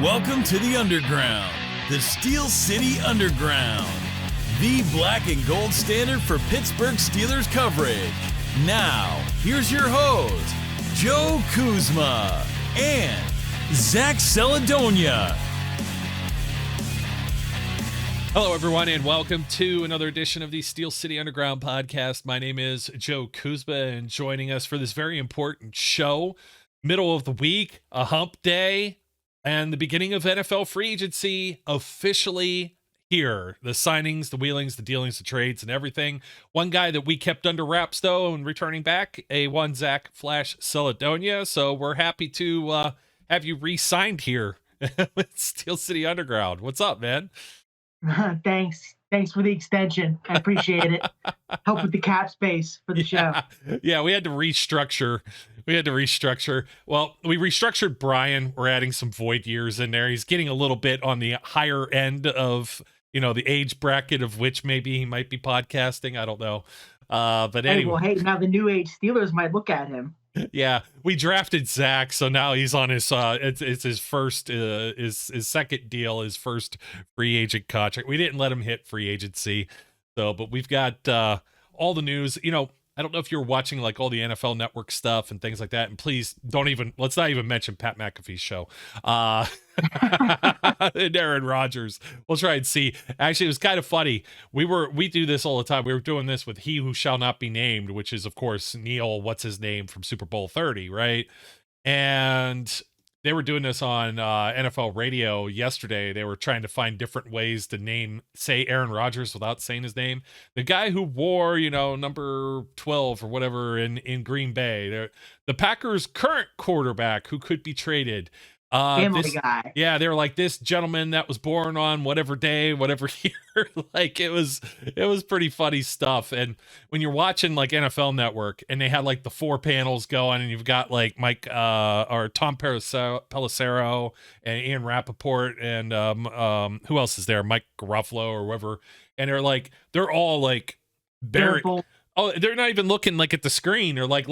Welcome to the Underground, the Steel City Underground, the black and gold standard for Pittsburgh Steelers coverage. Now, here's your host, Joe Kuzma and Zach Celedonia. Hello, everyone, and welcome to another edition of the Steel City Underground podcast. My name is Joe Kuzma, and joining us for this very important show, middle of the week, a hump day, and the beginning of NFL free agency officially here. The signings, the wheelings, the dealings, the trades, and everything. One guy that we kept under wraps, though, and returning back, A1 Zach Flash Celedonia. So we're happy to have you re-signed here with Steel City Underground. What's up, man? Thanks for the extension. I appreciate it. Help with the cap space for the show. Yeah, we had to restructure. Well, we restructured Brian. We're adding some void years in there. He's getting a little bit on the higher end of, the age bracket of which maybe he might be podcasting. I don't know. But anyway. Hey, now the new age Steelers might look at him. Yeah, we drafted Zach, so now he's on his it's his first his second deal, his first free agent contract. We didn't let him hit free agency, but we've got all the news. I don't know if you're watching like all the NFL Network stuff and things like that. And please let's not even mention Pat McAfee's show. And Aaron Rodgers. We'll try and see. Actually, it was kind of funny. We do this all the time. We were doing this with He Who Shall Not Be Named, which is of course Neil, what's his name from Super Bowl 30, right? And they were doing this on NFL radio yesterday. They were trying to find different ways to say Aaron Rodgers without saying his name. The guy who wore, number 12 or whatever in Green Bay. The Packers' current quarterback who could be traded. Family guy. Yeah, they were like, this gentleman that was born on whatever day, whatever year. Like it was pretty funny stuff. And when you're watching like NFL Network and they had like the 4 panels going, and you've got like Mike or Tom Pelissero and Ian Rappaport and who else is there? Mike Garofalo or whoever. And they're all like very. Oh, they're not even looking like at the screen or like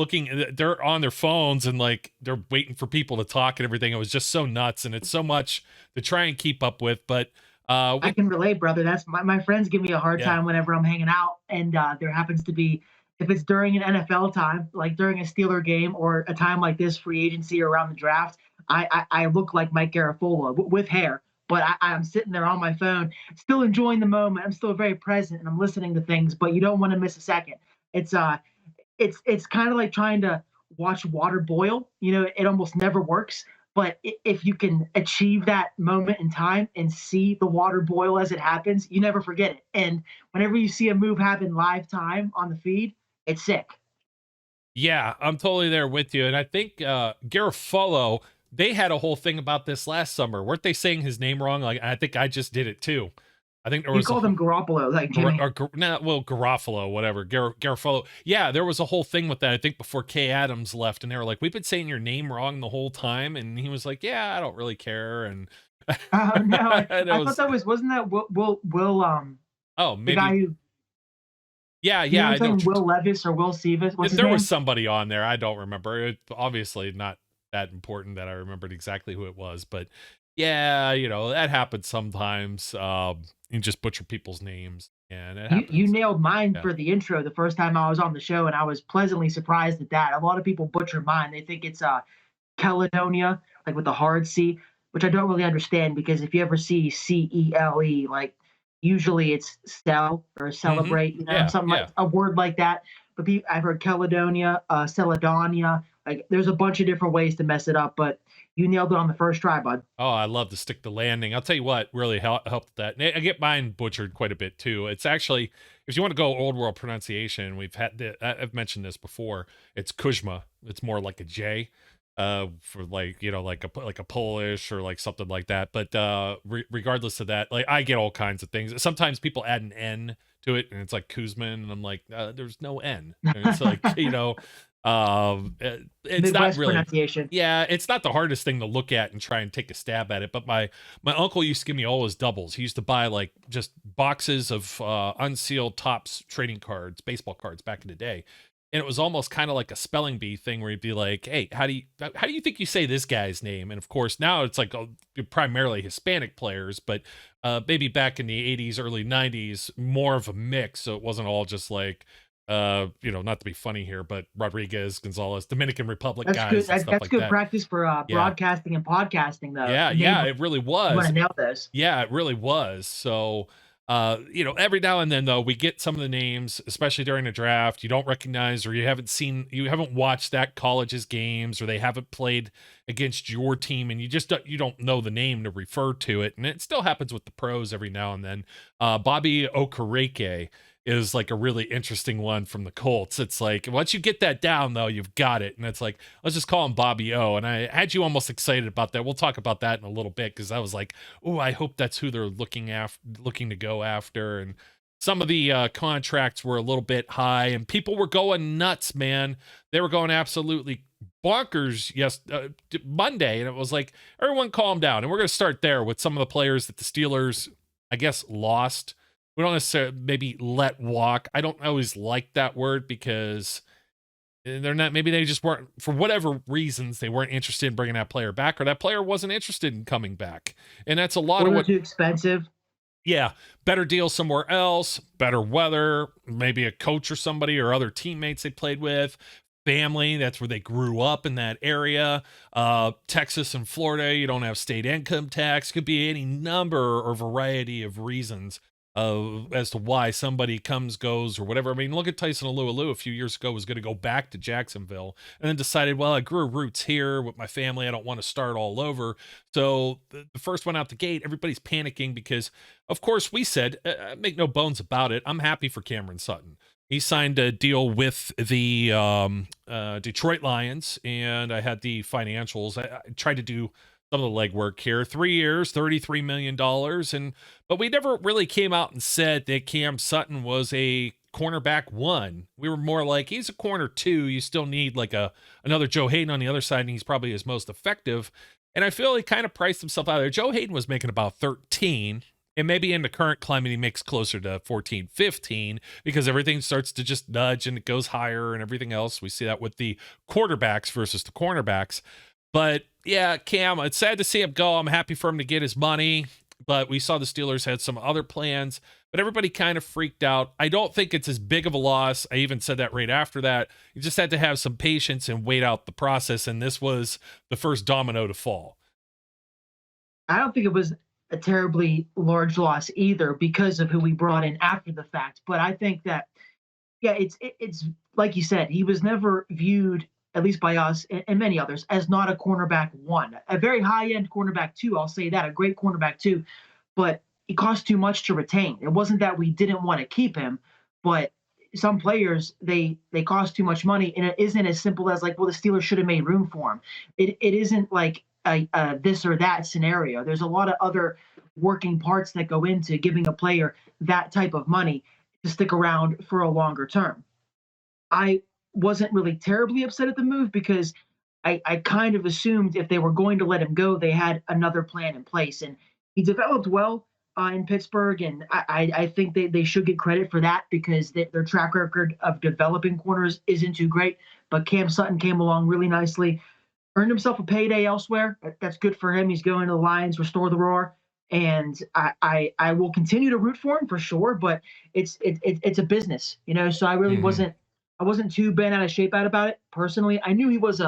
they're on their phones and like they're waiting for people to talk and everything. It was just so nuts, and it's so much to try and keep up with. But I can relate, brother. That's my friends give me a hard time whenever I'm hanging out, and there happens to be, if it's during an NFL time, like during a Steeler game or a time like this, free agency or around the draft, I look like Mike Garofalo with hair. But I'm sitting there on my phone, still enjoying the moment. I'm still very present and I'm listening to things, but you don't want to miss a second. It's kind of like trying to watch water boil. It almost never works. But if you can achieve that moment in time and see the water boil as it happens, you never forget it. And whenever you see a move happen live time on the feed, it's sick. Yeah, I'm totally there with you. And I think Garofalo, they had a whole thing about this last summer. Weren't they saying his name wrong? Like, I think I just did it too. I think there was. You called him Garoppolo, like Jimmy. Garofalo, whatever. Garofalo. Yeah, there was a whole thing with that. I think before Kay Adams left, and they were like, "We've been saying your name wrong the whole time," and he was like, "Yeah, I don't really care." And no, I thought that wasn't that Will oh, maybe. The guy who. Yeah. I know. Will Levis or Will Sevis. There was somebody on there. I don't remember. It obviously not that important that I remembered exactly who it was, but. Yeah, that happens sometimes. You just butcher people's names, and it happens. You nailed mine for the intro the first time I was on the show, and I was pleasantly surprised at that. A lot of people butcher mine. They think it's Caledonia, like with the hard C, which I don't really understand, because if you ever see CELE, like usually it's sell or celebrate, something like a word like that. But I've heard Caledonia, Celedonia. Like there's a bunch of different ways to mess it up, but you nailed it on the first try, bud. Oh, I love to stick the landing. I'll tell you what really helped that. I get mine butchered quite a bit too. It's actually, if you want to go old world pronunciation, I've mentioned this before. It's Kuzma. It's more like a J, for like a Polish or like something like that. But regardless of that, like I get all kinds of things. Sometimes people add an N to it, and it's like Kuzman, and I'm like, there's no N. And it's like it's Midwest not really pronunciation. Yeah, it's not the hardest thing to look at and try and take a stab at it. But my uncle used to give me all his doubles. He used to buy like just boxes of unsealed Topps trading cards, baseball cards back in the day. and it was almost kind of like a spelling bee thing where you'd be like, hey, how do you think you say this guy's name? And of course now it's like primarily Hispanic players, but maybe back in the 80s, early 90s, more of a mix, so it wasn't all just like not to be funny here, but Rodriguez, Gonzalez, Dominican Republic that's guys, good. and stuff That's like good that. practice for broadcasting and podcasting, though. Yeah, it really was. You want to nail this. Yeah, it really was. So, every now and then though, we get some of the names, especially during the draft, you don't recognize, or you haven't watched that college's games, or they haven't played against your team, and you don't know the name to refer to it. And it still happens with the pros every now and then. Bobby Okereke is like a really interesting one from the Colts. It's like, once you get that down though, you've got it. And it's like, let's just call him Bobby O. And I had you almost excited about that. We'll talk about that in a little bit, because I was like, oh, I hope that's who they're looking to go after. And some of the contracts were a little bit high, and people were going nuts, man. They were going absolutely bonkers Monday. And it was like, everyone calm down. And we're going to start there with some of the players that the Steelers, I guess, lost. We don't necessarily maybe let walk. I don't always like that word, because they're not, maybe they just weren't, for whatever reasons, they weren't interested in bringing that player back, or that player wasn't interested in coming back. And that's a lot of what, too expensive. Yeah, better deal somewhere else, better weather, maybe a coach or somebody or other teammates they played with, family, that's where they grew up in that area. Texas and Florida, you don't have state income tax. Could be any number or variety of reasons as to why somebody goes, or whatever. I mean, look at Tyson Alualu a few years ago, was going to go back to Jacksonville, and then decided, well, I grew roots here with my family, I don't want to start all over. So the first one out the gate, everybody's panicking, because of course we said, make no bones about it, I'm happy for Cameron Sutton. He signed a deal with the Detroit Lions, and I had the financials. I tried to do some of the legwork here. 3 years, $33 million. But we never really came out and said that Cam Sutton was a cornerback 1. We were more like, he's a corner 2. You still need like another Joe Hayden on the other side, and he's probably his most effective. And I feel he kind of priced himself out there. Joe Hayden was making about 13. And maybe in the current climate, he makes closer to 14, 15, because everything starts to just nudge and it goes higher and everything else. We see that with the quarterbacks versus the cornerbacks. But yeah, Cam, it's sad to see him go. I'm happy for him to get his money, but we saw the Steelers had some other plans, but everybody kind of freaked out. I don't think it's as big of a loss. I even said that right after that. You just had to have some patience and wait out the process, and this was the first domino to fall. I don't think it was a terribly large loss either, because of who we brought in after the fact. But I think that, yeah, it's like you said, he was never viewed, at least by us and many others, as not a cornerback 1, a very high-end cornerback 2. I'll say that, a great cornerback 2, but it cost too much to retain. It wasn't that we didn't want to keep him, but some players, they cost too much money, and it isn't as simple as like, well, the Steelers should have made room for him. It isn't like a this or that scenario. There's a lot of other working parts that go into giving a player that type of money to stick around for a longer term. I wasn't really terribly upset at the move, because I kind of assumed if they were going to let him go, they had another plan in place. And he developed well in Pittsburgh, and I think they should get credit for that, because their track record of developing corners isn't too great. But Cam Sutton came along really nicely, earned himself a payday elsewhere. That's good for him. He's going to the Lions, restore the roar. And I will continue to root for him for sure, but it's a business, so I really wasn't too bent out of shape about it personally. I knew he was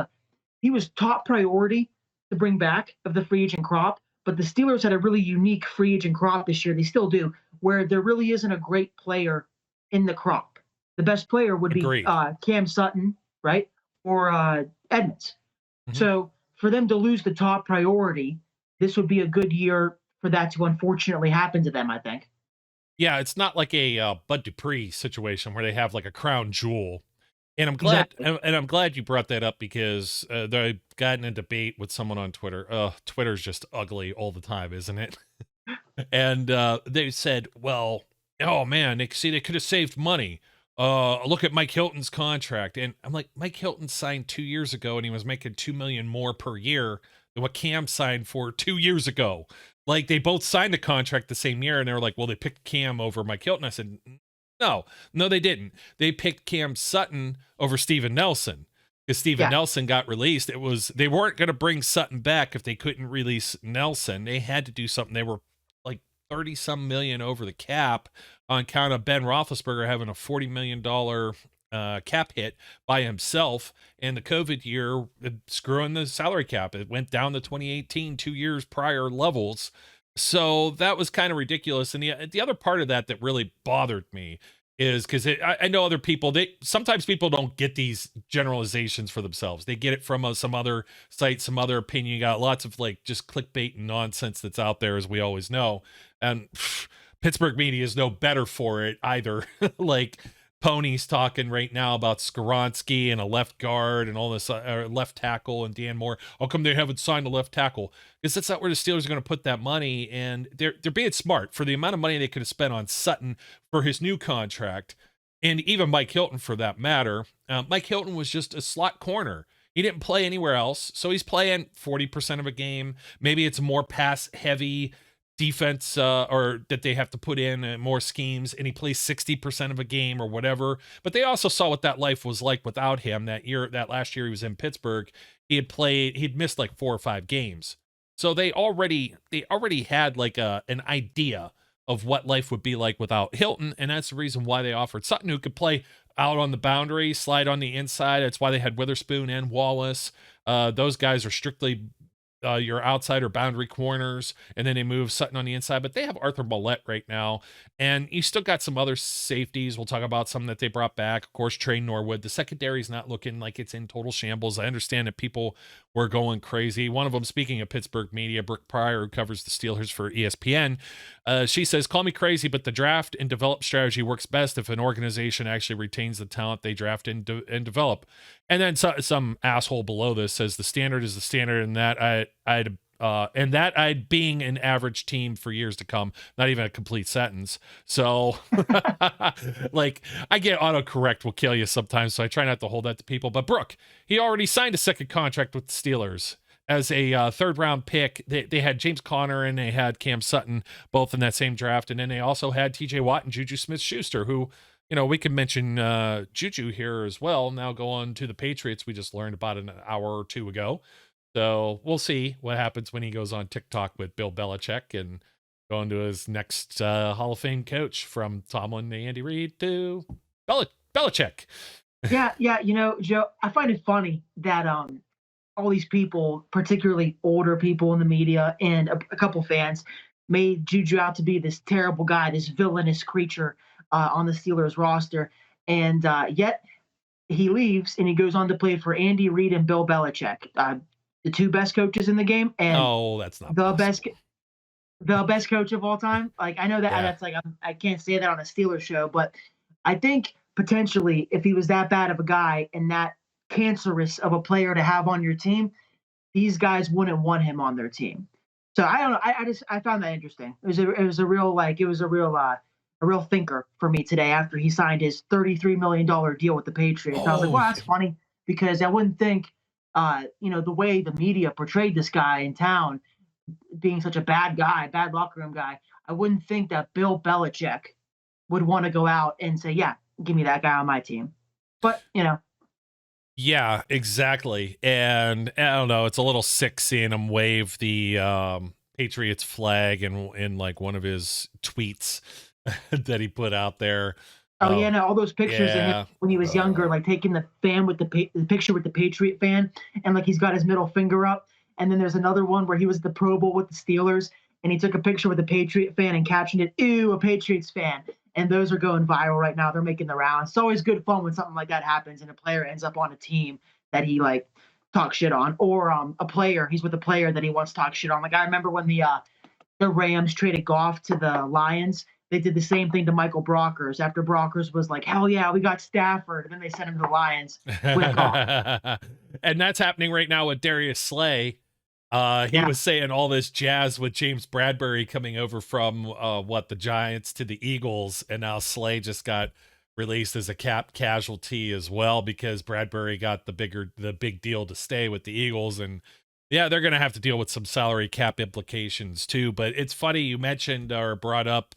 top priority to bring back of the free agent crop, but the Steelers had a really unique free agent crop this year. They still do, where there really isn't a great player in the crop. The best player would be Cam Sutton, right? Or Edmonds. So for them to lose the top priority, this would be a good year for that to unfortunately happen to them, I think. Yeah, it's not like a Bud Dupree situation where they have like a crown jewel. And I'm glad, and I'm glad you brought that up, because they got in a debate with someone on Twitter. Twitter's just ugly all the time, isn't it? And they said, well, oh man, they could have saved money. Look at Mike Hilton's contract. And I'm like, Mike Hilton signed 2 years ago, and he was making $2 million more per year than what Cam signed for 2 years ago. Like, they both signed a contract the same year, and they were like, well, they picked Cam over Mike Hilton. I said, No, they didn't. They picked Cam Sutton over Steven Nelson because Steven Nelson got released. They weren't going to bring Sutton back if they couldn't release Nelson. They had to do something. They were like 30 some million over the cap on account of Ben Roethlisberger having a $40 million cap hit by himself, and the COVID year screwing the salary cap. It went down to 2018, 2 years prior levels. So that was kind of ridiculous. And the other part of that really bothered me is because I know other people, sometimes people don't get these generalizations for themselves. They get it from some other site, some other opinion. You got lots of like just clickbait and nonsense that's out there, as we always know. And Pittsburgh media is no better for it either. Like Pony's talking right now about Skoronski and a left guard and all this left tackle and Dan Moore. How come they haven't signed a left tackle? Because that's not where the Steelers are going to put that money. And they're being smart for the amount of money they could have spent on Sutton for his new contract. And even Mike Hilton for that matter. Mike Hilton was just a slot corner. He didn't play anywhere else. So he's playing 40% of a game. Maybe it's more pass heavy defense or that they have to put in more schemes, and he plays 60% of a game or whatever. But they also saw what that life was like without him that last year he was in Pittsburgh. He'd missed like 4 or 5 games. So they already had like an idea of what life would be like without Hilton. And that's the reason why they offered Sutton, who could play out on the boundary, slide on the inside. That's why they had Witherspoon and Wallace. Those guys are strictly your outside or boundary corners, and then they move Sutton on the inside. But they have Arthur Millette right now, and you still got some other safeties. We'll talk about some that they brought back. Of course, Trey Norwood. The secondary is not looking like it's in total shambles. I understand that people were going crazy. One of them, speaking of Pittsburgh media, Brooke Pryor, who covers the Steelers for ESPN, she says, "Call me crazy, but the draft and develop strategy works best if an organization actually retains the talent they draft and develop." And then some asshole below this says the standard is the standard, and that I'd being an average team for years to come. Not even a complete sentence. So like, I get autocorrect will kill you sometimes, so I try not to hold that to people. But Brooke, he already signed a second contract with the Steelers as a third round pick. They had James Conner and they had Cam Sutton both in that same draft, and then they also had TJ Watt and Juju Smith-Schuster, who, you know, we can mention Juju here as well. Now go on to the Patriots. We just learned about an hour or two ago. So we'll see what happens when he goes on TikTok with Bill Belichick and going to his next Hall of Fame coach, from Tomlin to Andy Reid to Belichick. Yeah. You know, Joe, I find it funny that all these people, particularly older people in the media and a couple fans, made Juju out to be this terrible guy, this villainous creature on the Steelers roster. And yet he leaves and he goes on to play for Andy Reid and Bill Belichick, the two best coaches in the game. And that's not the best coach of all time. Like, I know that that's like, I can't say that on a Steelers show, but I think potentially if he was that bad of a guy and that cancerous of a player to have on your team, these guys wouldn't want him on their team. So I don't know. I found that interesting. It was a real thinker for me today after he signed his $33 million deal with the Patriots. I was like, well, that's funny, because I wouldn't think, the way the media portrayed this guy in town being such a bad guy, bad locker room guy, I wouldn't think that Bill Belichick would want to go out and say, yeah, give me that guy on my team. But, Yeah, exactly. And I don't know, it's a little sick seeing him wave the Patriots flag in like one of his tweets that he put out there. Oh, yeah, no, all those pictures of him when he was younger, like taking the fan with the picture with the Patriot fan, and like he's got his middle finger up. And then there's another one where he was at the Pro Bowl with the Steelers, and he took a picture with a Patriot fan and captioned it, "Ew, a Patriots fan." And those are going viral right now. They're making the rounds. It's always good fun when something like that happens and a player ends up on a team that he like talks shit on, or he's with a player that he wants to talk shit on. Like, I remember when the Rams traded Goff to the Lions. They did the same thing to Michael Brockers after Brockers was like, hell yeah, we got Stafford. And then they sent him to the Lions with Goff. And that's happening right now with Darius Slay. He was saying all this jazz with James Bradbury coming over from the Giants to the Eagles. And now Slay just got released as a cap casualty as well, because Bradbury got the big deal to stay with the Eagles. And yeah, they're going to have to deal with some salary cap implications too. But it's funny you mentioned or brought up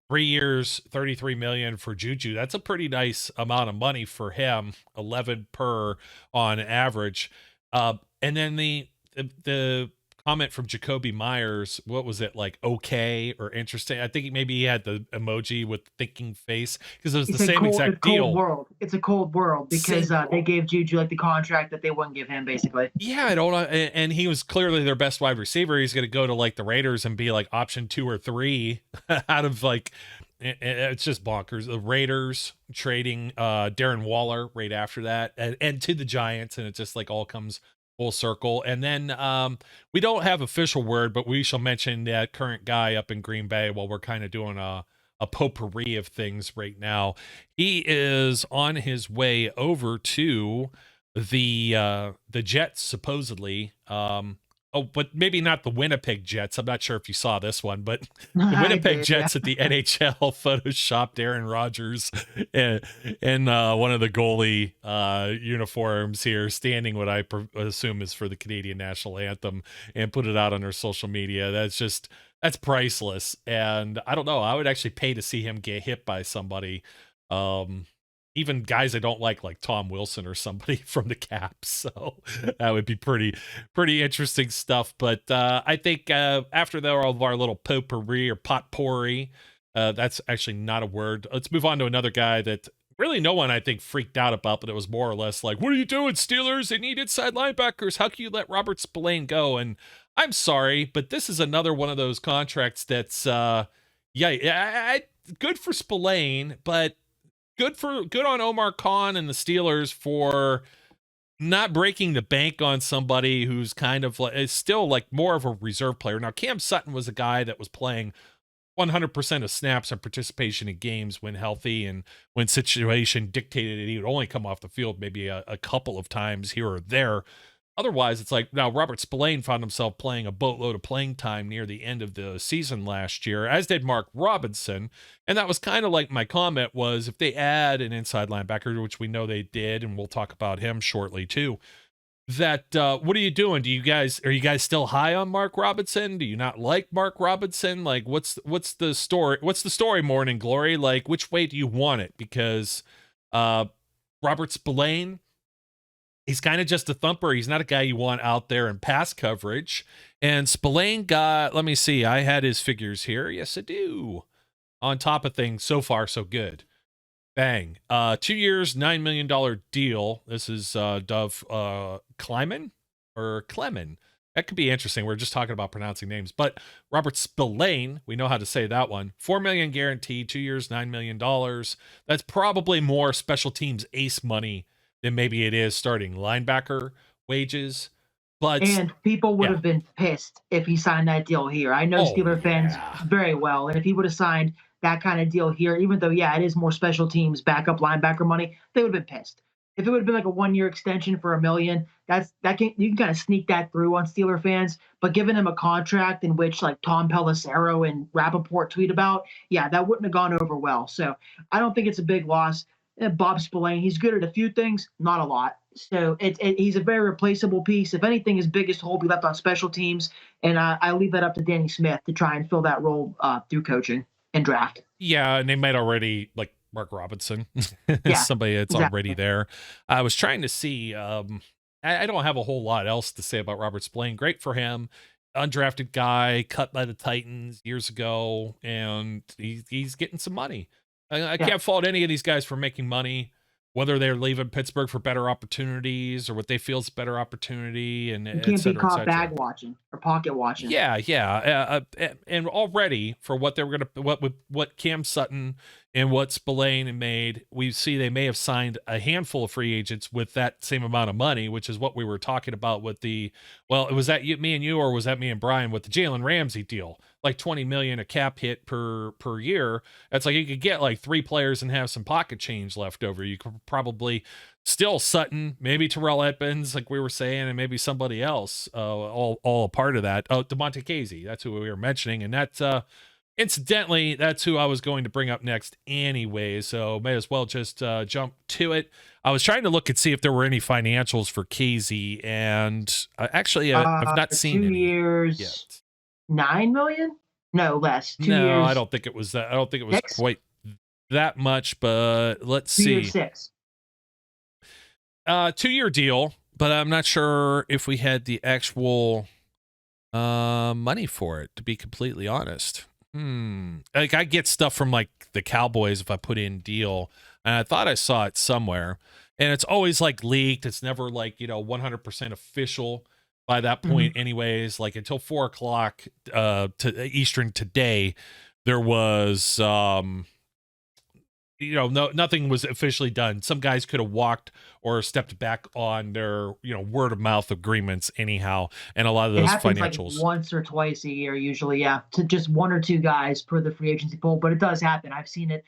3 years, $33 million for Juju. That's a pretty nice amount of money for him, 11 per on average. And then the comment from Jacoby Myers, what was it, like okay or interesting? I think maybe he had the emoji with thinking face because it was the same exact deal. It's a cold world because they gave Juju like the contract that they wouldn't give him, basically. Yeah, I don't know. And he was clearly their best wide receiver. He's going to go to like the Raiders and be like option 2 or 3 out of like, it's just bonkers. The Raiders trading Darren Waller right after that and to the Giants, and it just like all comes full circle. And then we don't have official word, but we shall mention that current guy up in Green Bay while we're kind of doing a potpourri of things right now. He is on his way over to the Jets, supposedly. But maybe not the Winnipeg Jets. I'm not sure if you saw this one, but the Winnipeg Jets at the NHL photoshopped Aaron Rodgers in one of the goalie uniforms here, standing what I assume is for the Canadian national anthem, and put it out on their social media. That's priceless. And I don't know. I would actually pay to see him get hit by somebody. Even guys I don't like Tom Wilson or somebody from the Caps. So that would be pretty interesting stuff. But I think after all of our little potpourri or potpourri, that's actually not a word. Let's move on to another guy that really no one, I think, freaked out about, but it was more or less like, what are you doing, Steelers? They need inside linebackers. How can you let Robert Spillane go? And I'm sorry, but this is another one of those contracts that's, good for Spillane, but good on Omar Khan and the Steelers for not breaking the bank on somebody who's kind of like, is still like more of a reserve player. Now, Cam Sutton was a guy that was playing 100% of snaps and participation in games when healthy, and when situation dictated it, he would only come off the field maybe a couple of times here or there. Otherwise, it's like now Robert Spillane found himself playing a boatload of playing time near the end of the season last year, as did Mark Robinson. And that was kind of like my comment was, if they add an inside linebacker, which we know they did, and we'll talk about him shortly too, that what are you doing? Are you guys still high on Mark Robinson? Do you not like Mark Robinson? Like, what's the story? What's the story, Morning Glory? Like, which way do you want it? Because Robert Spillane, he's kind of just a thumper. He's not a guy you want out there in pass coverage. And Spillane got, let me see, I had his figures here. Yes, I do. On top of things, so far, so good. Bang. 2 years, $9 million deal. This is Dove Kleiman or Clemen. That could be interesting. We're just talking about pronouncing names. But Robert Spillane, we know how to say that one. $4 million guaranteed, 2 years, $9 million. That's probably more special teams ace money than maybe it is starting linebacker wages. And people would have been pissed if he signed that deal here. I know Steeler fans very well. And if he would have signed that kind of deal here, even though, it is more special teams backup linebacker money, they would have been pissed. If it would have been like a 1-year extension for $1 million, you can kind of sneak that through on Steeler fans. But giving him a contract in which like Tom Pelissero and Rappaport tweet about, that wouldn't have gone over well. So I don't think it's a big loss. Bob Spillane, he's good at a few things, not a lot. So he's a very replaceable piece. If anything, his biggest hole will be left on special teams. And I leave that up to Danny Smith to try and fill that role through coaching and draft. Yeah, and they might already, like Mark Robinson, somebody that's already there. I was trying to see, I don't have a whole lot else to say about Robert Spillane. Great for him. Undrafted guy, cut by the Titans years ago, and he's getting some money. I can't fault any of these guys for making money, whether they're leaving Pittsburgh for better opportunities or what they feel is better opportunity, and you can't be caught bag watching or pocket watching. And already for what they were gonna, what Cam Sutton and what Spillane made, we see they may have signed a handful of free agents with that same amount of money, which is what we were talking about with was that me and you, or was that me and Brian with the Jalen Ramsey deal? Like $20 million a cap hit per year. That's like you could get like 3 players and have some pocket change left over. You could probably still Sutton, maybe Terrell Edmonds, like we were saying, and maybe somebody else, all a part of that. Damontae Kazee, that's who we were mentioning, and that's incidentally, that's who I was going to bring up next anyway, so may as well just jump to it. I was trying to look and see if there were any financials for Kazee, and actually I've not seen 2 years yet. $9 million. No, less. 2 No, years. I don't think it was that. I don't think it was 6? quite that much, but let's 2 see. years 6. 2-year deal, but I'm not sure if we had the actual money for it, to be completely honest. Like, I get stuff from like the Cowboys if I put in deal, and I thought I saw it somewhere, and it's always like leaked. It's never like, 100% official by that point anyways. Like, until 4:00 to Eastern today, there was nothing was officially done. Some guys could have walked or stepped back on their, word of mouth agreements anyhow. And a lot of those financials, like once or twice a year, usually. Yeah. To just 1 or 2 guys per the free agency pool, but it does happen. I've seen it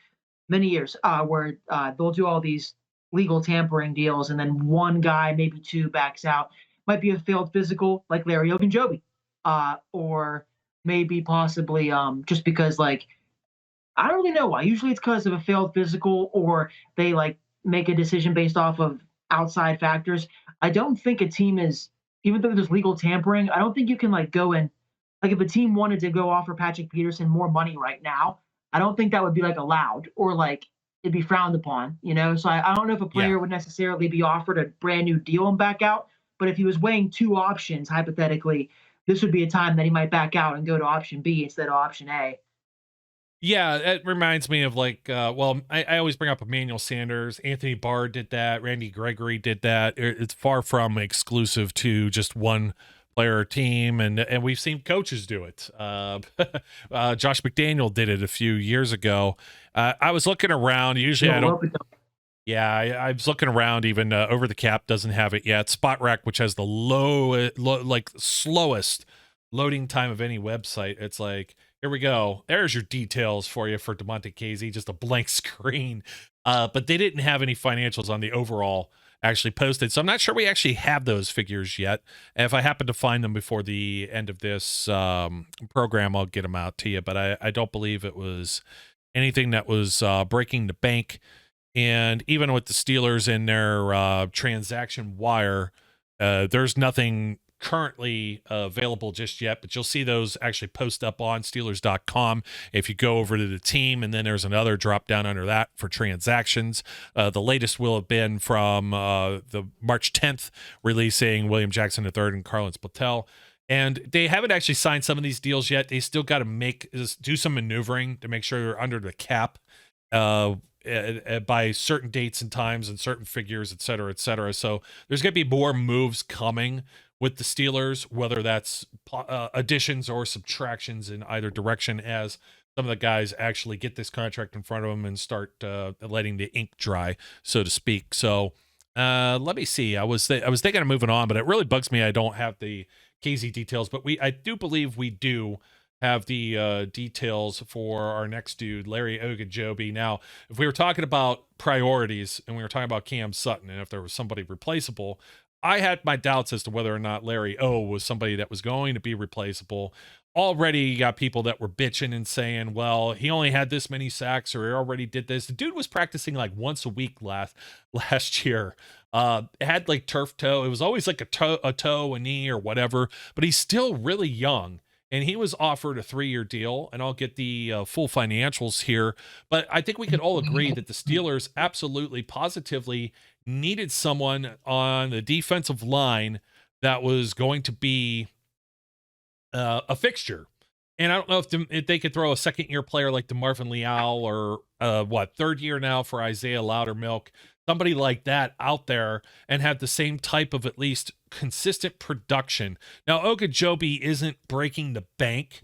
many years where they'll do all these legal tampering deals. And then 1 guy, maybe 2 backs out. Might be a failed physical like Larry Ogunjobi, or maybe possibly just because like, I don't really know why. Usually it's because of a failed physical or they like make a decision based off of outside factors. I don't think a team is, even though there's legal tampering, I don't think you can like go and like if a team wanted to go offer Patrick Peterson more money right now, I don't think that would be like allowed or like it'd be frowned upon, So I don't know if a player would necessarily be offered a brand new deal and back out, but if he was weighing 2 options, hypothetically, this would be a time that he might back out and go to option B instead of option A. Yeah, it reminds me of like, I always bring up Emmanuel Sanders. Anthony Barr did that. Randy Gregory did that. It's far from exclusive to just one player or team, and we've seen coaches do it. Josh McDaniel did it a few years ago. I was looking around. Usually I don't. Yeah, I was looking around. Even Over the Cap doesn't have it yet. Spot Rec, which has the slowest loading time of any website. It's like, here we go. There's your details for you for Damontae Kazee, just a blank screen. But they didn't have any financials on the overall actually posted. So I'm not sure we actually have those figures yet. And if I happen to find them before the end of this program, I'll get them out to you. But I don't believe it was anything that was breaking the bank. And even with the Steelers in their transaction wire, there's nothing currently available just yet, but you'll see those actually post up on Steelers.com if you go over to the team, and then there's another drop down under that for transactions. The latest will have been from the March 10th, releasing William Jackson III and Carlins Patel. And they haven't actually signed some of these deals yet. They still got to do some maneuvering to make sure they're under the cap by certain dates and times and certain figures, et cetera, et cetera. So there's going to be more moves coming with the Steelers, whether that's additions or subtractions in either direction, as some of the guys actually get this contract in front of them and start letting the ink dry, so to speak. So let me see. I was thinking of moving on, but it really bugs me I don't have the Kazee details, but I do believe we do have the details for our next dude, Larry Ogunjobi. Now, if we were talking about priorities and we were talking about Cam Sutton and if there was somebody replaceable, I had my doubts as to whether or not Larry O was somebody that was going to be replaceable. Already you got people that were bitching and saying, well, he only had this many sacks, or he already did this. The dude was practicing like once a week last year. Had like turf toe. It was always like a toe, a knee, or whatever, but he's still really young. And he was offered a 3-year deal, and I'll get the full financials here. But I think we could all agree that the Steelers absolutely, positively needed someone on the defensive line that was going to be a fixture. And I don't know if they could throw a 2nd-year player like DeMarvin Leal or 3rd year now for Isaiah Loudermilk, somebody like that out there, and have the same type of at least consistent production. Now, Ogunjobi isn't breaking the bank,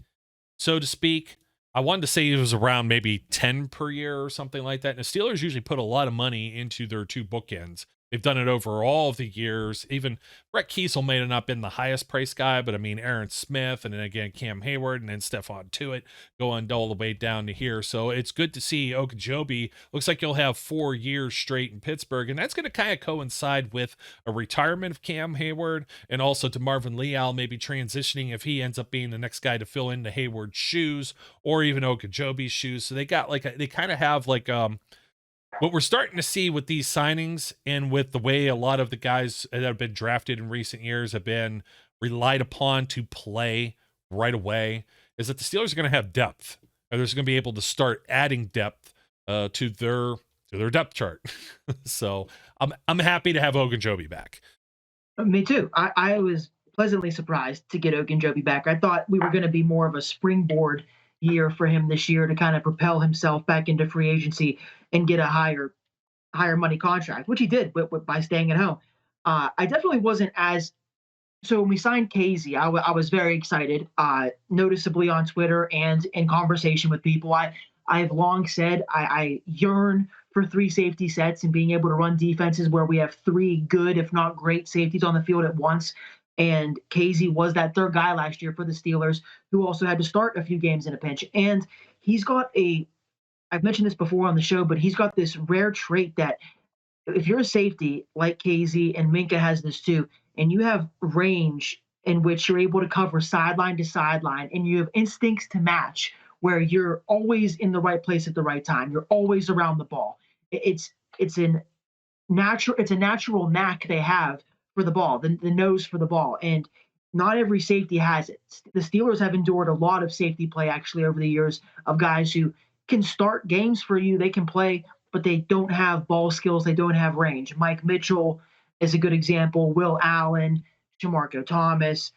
so to speak. I wanted to say it was around maybe 10 per year or something like that. And the Steelers usually put a lot of money into their 2 bookends. They've done it over all of the years. Even Brett Kiesel may have not been the highest price guy, but I mean, Aaron Smith, and then again, Cam Hayward, and then Stephon Tuitt going all the way down to here. So it's good to see Ogunjobi. Looks like he'll have 4 years straight in Pittsburgh, and that's going to kind of coincide with a retirement of Cam Hayward, and also DeMarvin Leal maybe transitioning if he ends up being the next guy to fill into Hayward's shoes, or even Ogunjobi's shoes. So they got they kind of have like what we're starting to see with these signings, and with the way a lot of the guys that have been drafted in recent years have been relied upon to play right away is that the Steelers are going to have depth, and they're going to be able to start adding depth to their depth chart. So I'm happy to have Ogunjobi back. Me too. I was pleasantly surprised to get Ogunjobi back. I thought we were going to be more of a springboard year for him this year to kind of propel himself back into free agency and get a higher money contract, which he did by staying at home. I definitely wasn't as so when we signed Kazee, I was very excited, noticeably on Twitter and in conversation with people. I've long said I yearn for 3 safety sets and being able to run defenses where we have 3 good, if not great, safeties on the field at once. And Kazee was that third guy last year for the Steelers, who also had to start a few games in a pinch. And he's got I've mentioned this before on the show, but he's got this rare trait that if you're a safety like Kazee, and Minka has this too, and you have range in which you're able to cover sideline to sideline, and you have instincts to match where you're always in the right place at the right time, you're always around the ball. It's a natural knack they have for the ball, the nose for the ball, and not every safety has it. The Steelers have endured a lot of safety play actually over the years of guys who can start games for you, they can play, but they don't have ball skills, they don't have range. Mike Mitchell is a good example. Will Allen, Shamarko Thomas,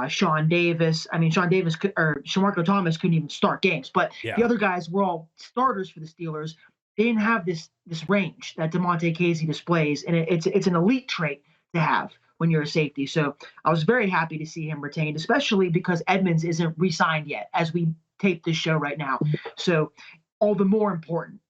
Sean Davis. I mean, Shamarko Thomas couldn't even start games, but the other guys were all starters for the Steelers. They didn't have this range that Damontae Kazee displays, and it's an elite trait to have when you're a safety. So I was very happy to see him retained, especially because Edmonds isn't re-signed yet as we tape this show right now. So all the more important.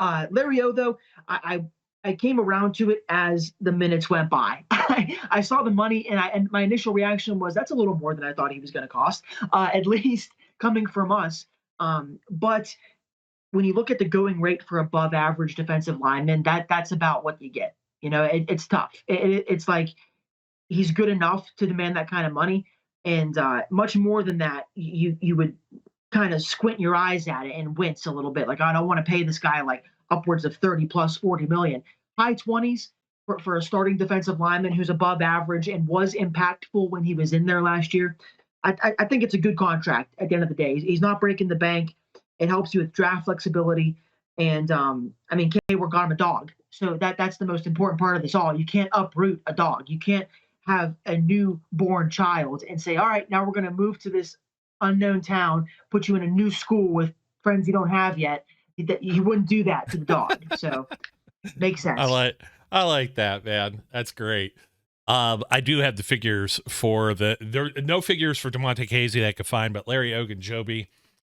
Larry O, though, I came around to it as the minutes went by. I saw the money, and my initial reaction was, that's a little more than I thought he was going to cost, at least coming from us. But when you look at the going rate for above average defensive linemen, that's about what you get. You know, it's tough. It's like he's good enough to demand that kind of money, and much more than that, you would kind of squint your eyes at it and wince a little bit. Like, I don't want to pay this guy like upwards of 30 plus 40 million. High 20s for a starting defensive lineman who's above average and was impactful when he was in there last year. I think it's a good contract at the end of the day. He's not breaking the bank. It helps you with draft flexibility. And I mean, K-Word got him a dog. So that's the most important part of this all. You can't uproot a dog. You can't have a newborn child and say, all right, now we're going to move to this unknown town, put you in a new school with friends you don't have yet. You wouldn't do that to the dog. So makes sense. I like that, man. That's great. I do have the figures for there are no figures for Damontae Kazee that I could find, but Larry Ogunjobi,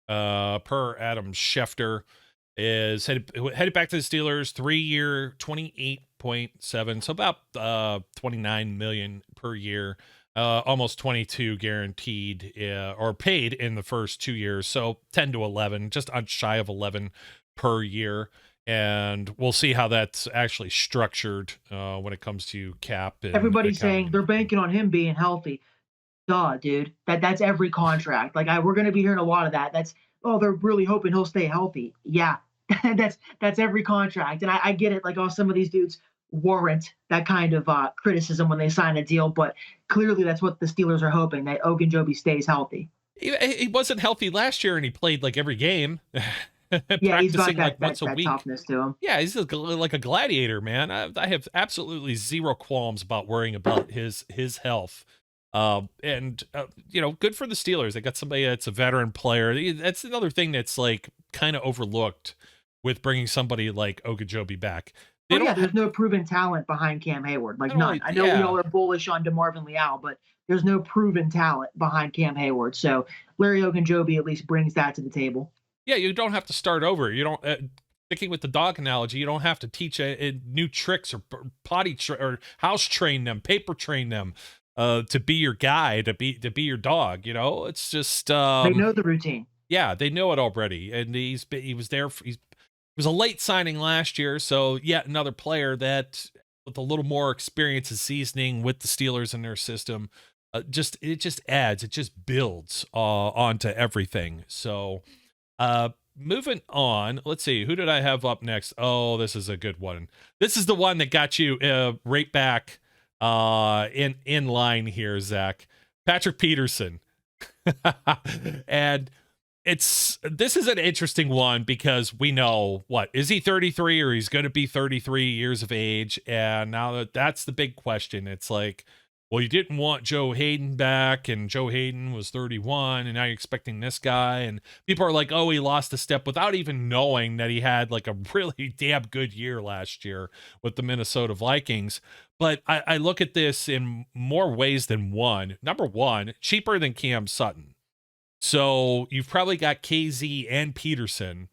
per Adam Schefter, is headed back to the Steelers, 3-year, 28.7, so about 29 million per year. Almost 22 guaranteed or paid in the first 2 years. So 10 to 11, just shy of 11 per year. And we'll see how that's actually structured when it comes to cap. And everybody's saying they're banking on him being healthy. Duh, dude. That's every contract. Like we're going to be hearing a lot of that. They're really hoping he'll stay healthy. Yeah, that's every contract. And I get it. Like, some of these dudes warrant that kind of criticism when they sign a deal, but clearly that's what the Steelers are hoping, that Ogunjobi stays healthy. He wasn't healthy last year, and he played like every game. Yeah, he's got like once a week. Toughness to him. Yeah, he's like a gladiator, man. I have absolutely zero qualms about worrying about his health. And good for the Steelers. They got somebody that's a veteran player. That's another thing that's like kind of overlooked with bringing somebody like Ogunjobi back. There's no proven talent behind Cam Hayward. Like, none. I know we all are bullish on DeMarvin Leal, but there's no proven talent behind Cam Hayward. So Larry Ogunjobi at least brings that to the table. Yeah, you don't have to start over. You don't, sticking with the dog analogy, you don't have to teach new tricks or or house train them, paper train them to be your guy, to be your dog. It's just they know the routine. Yeah, they know it already, and he was there. He was a late signing last year, so yet another player that with a little more experience and seasoning with the Steelers in their system, it just builds onto everything. So, moving on, let's see, who did I have up next? Oh, this is a good one. This is the one that got you right back in line here, Zach. Patrick Peterson. And this is an interesting one because we know, what is he, 33, or he's going to be 33 years of age? And now that's the big question. It's like, well, you didn't want Joe Hayden back, and Joe Hayden was 31, and now you're expecting this guy. And people are like, oh, he lost a step, without even knowing that he had like a really damn good year last year with the Minnesota Vikings. But I look at this in more ways than one. Number one, cheaper than Cam Sutton. So you've probably got Kazee and Peterson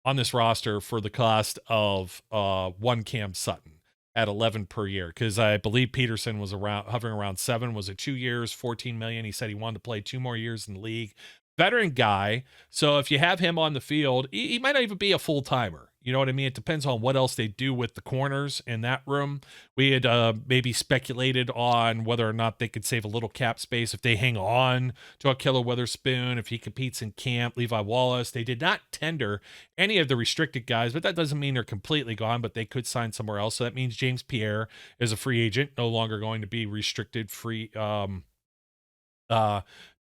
on this roster for the cost of one Cam Sutton at 11 per year, because I believe Peterson was hovering around 7. Was it 2 years, 14 million? He said he wanted to play 2 more years in the league. Veteran guy. So if you have him on the field, he might not even be a full timer. You know what I mean? It depends on what else they do with the corners in that room. We had maybe speculated on whether or not they could save a little cap space if they hang on to Ahkello Witherspoon, if he competes in camp, Levi Wallace. They did not tender any of the restricted guys, but that doesn't mean they're completely gone, but they could sign somewhere else. So that means James Pierre is a free agent, no longer going to be restricted free.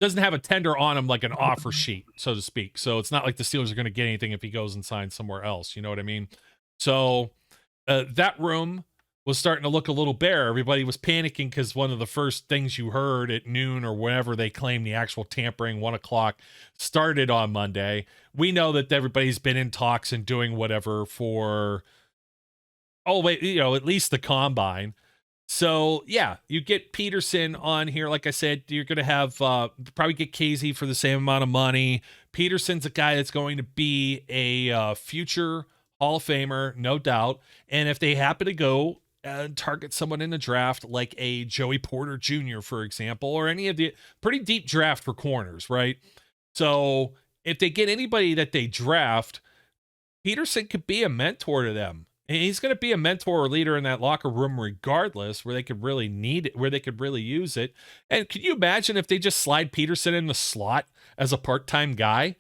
Doesn't have a tender on him, like an offer sheet, so to speak. So it's not like the Steelers are going to get anything if he goes and signs somewhere else. You know what I mean? So that room was starting to look a little bare. Everybody was panicking because one of the first things you heard at noon or whenever they claimed the actual tampering, 1 o'clock, started on Monday. We know that everybody's been in talks and doing whatever for, at least the combine. So, yeah, you get Peterson on here. Like I said, you're going to have probably get Kazee for the same amount of money. Peterson's a guy that's going to be a future Hall of Famer, no doubt. And if they happen to go and target someone in the draft like a Joey Porter Jr., for example, or any of the pretty deep draft for corners, right? So if they get anybody that they draft, Peterson could be a mentor to them. And he's going to be a mentor or leader in that locker room regardless, where they could really need it, where they could really use it. And could you imagine if they just slide Peterson in the slot as a part-time guy?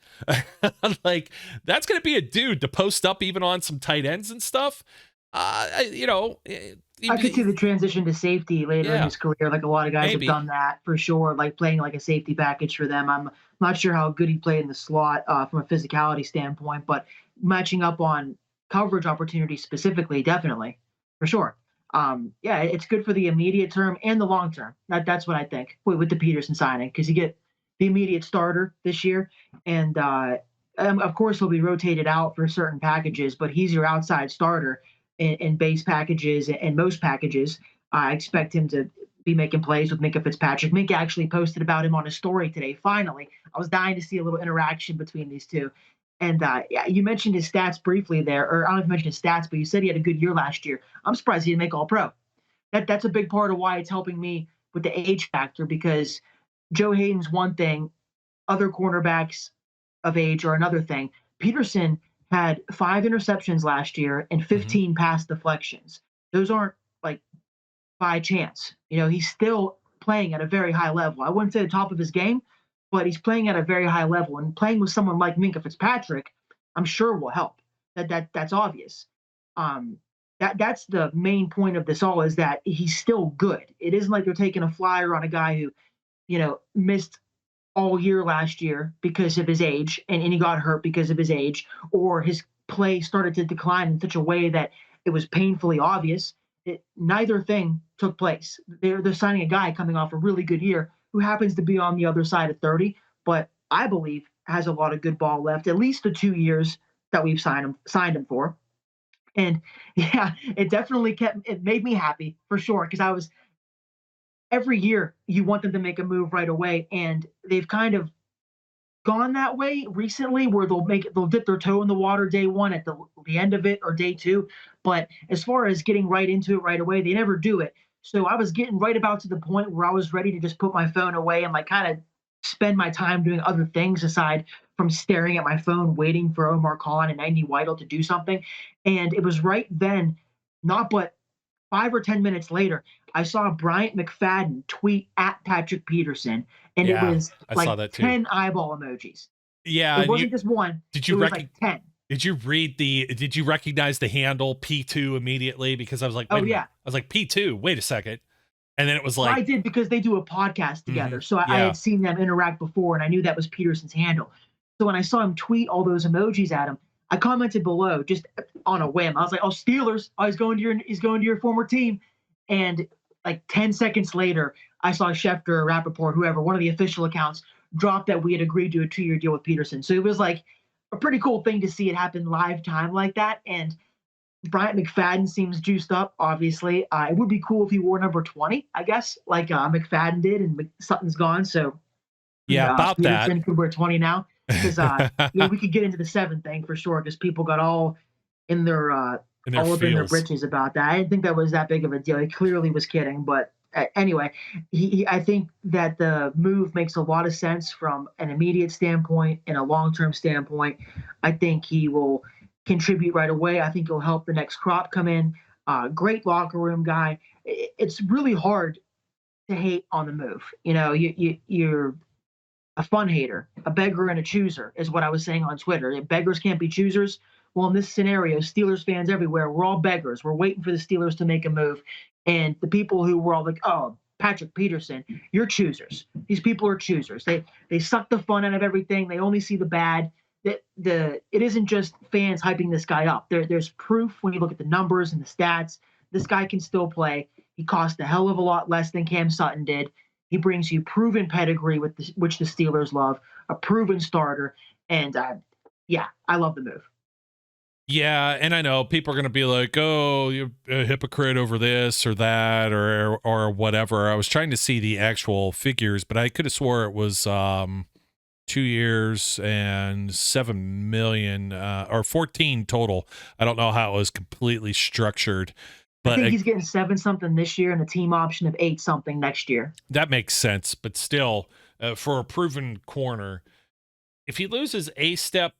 Like, that's going to be a dude to post up even on some tight ends and stuff. I could see the transition to safety later in his career. Like, a lot of guys have done that for sure, like playing like a safety package for them. I'm not sure how good he played in the slot from a physicality standpoint, but matching up on coverage opportunities specifically, definitely, for sure. It's good for the immediate term and the long term. That's what I think with the Peterson signing, because you get the immediate starter this year, and of course he'll be rotated out for certain packages, but he's your outside starter in base packages and most packages. I expect him to be making plays with Minkah Fitzpatrick. Minkah actually posted about him on his story today. Finally, I was dying to see a little interaction between these two. And you mentioned his stats briefly there, or I don't know if you mentioned his stats, but you said he had a good year last year. I'm surprised he didn't make All-Pro. That's a big part of why it's helping me with the age factor, because Joe Hayden's one thing, other cornerbacks of age are another thing. Peterson had 5 interceptions last year and 15 pass deflections. Those aren't like by chance. He's still playing at a very high level. I wouldn't say the top of his game, but he's playing at a very high level, and playing with someone like Minkah Fitzpatrick, I'm sure will help. That's obvious. That's the main point of this all, is that he's still good. It isn't like they're taking a flyer on a guy who, missed all year last year because of his age, and he got hurt because of his age, or his play started to decline in such a way that it was painfully obvious. Neither thing took place. They're signing a guy coming off a really good year who happens to be on the other side of 30, but I believe has a lot of good ball left, at least the 2 years that we've signed him for. And it definitely made me happy for sure, because every year you want them to make a move right away, and they've kind of gone that way recently, where they'll dip their toe in the water day one at the end of it, or day 2. But as far as getting right into it right away, they never do it. So I was getting right about to the point where I was ready to just put my phone away and like kind of spend my time doing other things aside from staring at my phone, waiting for Omar Khan and Andy Weidel to do something. And it was right then, not but 5 or 10 minutes later, I saw Bryant McFadden tweet at Patrick Peterson, and it was like 10 eyeball emojis. Yeah. It wasn't just one. Did you like 10. Did you recognize the handle P2 immediately? Because I was like, I was like, P2, wait a second. And then it was Well, like, I did because they do a podcast together. So I yeah. had seen them interact before, and I knew that was Peterson's handle. So when I saw him tweet all those emojis at him, I commented below just on a whim. I was like, "Oh, Steelers! Oh, he's going to your former team." And like 10 seconds later, I saw Schefter or Rappaport, whoever, one of the official accounts, drop that we had agreed to a 2-year deal with Peterson. So it was like a pretty cool thing to see it happen live time like that. And Bryant McFadden seems juiced up, obviously. It would be cool if he wore number 20, I guess, like McFadden did, and Sutton's gone. So yeah, about Peterson that. could wear 20 now. Because we could get into the 7 thing for sure, because people got all in their all up in their britches about that. I didn't think that was that big of a deal. He clearly was kidding, but anyway, I think that the move makes a lot of sense from an immediate standpoint and a long-term standpoint. I think he will contribute right away. I think he'll help the next crop come in. Great locker room guy. It's really hard to hate on the move. You know, you're a fun hater, a beggar and a chooser is what I was saying on Twitter. If beggars can't be choosers, well, in this scenario, Steelers fans everywhere, we're all beggars. We're waiting for the Steelers to make a move. And the people who were all like, oh, Patrick Peterson, you're choosers. These people are choosers. They suck the fun out of everything. They only see the bad. It isn't just fans hyping this guy up. There's proof when you look at the numbers and the stats. This guy can still play. He cost a hell of a lot less than Cam Sutton did. He brings you proven pedigree which the Steelers love, a proven starter, and I love the move. Yeah, and I know people are going to be like, "Oh, you're a hypocrite over this or that or whatever." I was trying to see the actual figures, but I could have swore it was 2 years and 7 million or 14 total. I don't know how it was completely structured. But I think he's getting 7 something this year and a team option of 8 something next year. That makes sense, but still, for a proven corner, if he loses a step,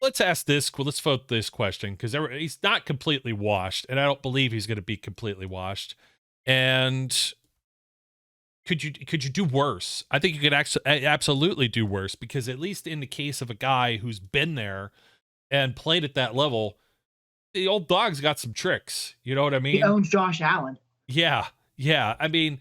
let's vote this question, because he's not completely washed, and I don't believe he's going to be completely washed. And could you do worse? I think you could absolutely do worse, because at least in the case of a guy who's been there and played at that level, the old dog's got some tricks. You know what I mean? He owns Josh Allen. Yeah. I mean,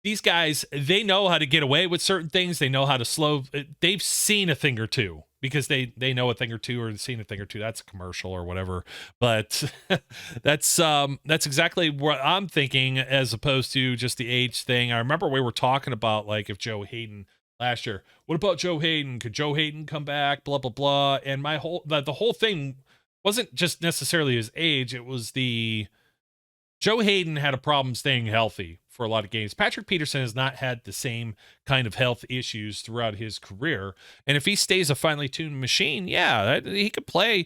these guys, they know how to get away with certain things. They know how to slow. They've seen a thing or two, because they know a thing or two, or seen a thing or two. That's a commercial or whatever. But that's exactly what I'm thinking, as opposed to just the age thing. I remember we were talking about, like, if Joe Hayden last year, what about Joe Hayden? Could Joe Hayden come back? Blah, blah, blah. And the whole thing wasn't just necessarily his age. It was Joe Hayden had a problem staying healthy for a lot of games. Patrick Peterson has not had the same kind of health issues throughout his career. And if he stays a finely tuned machine, yeah, he could play.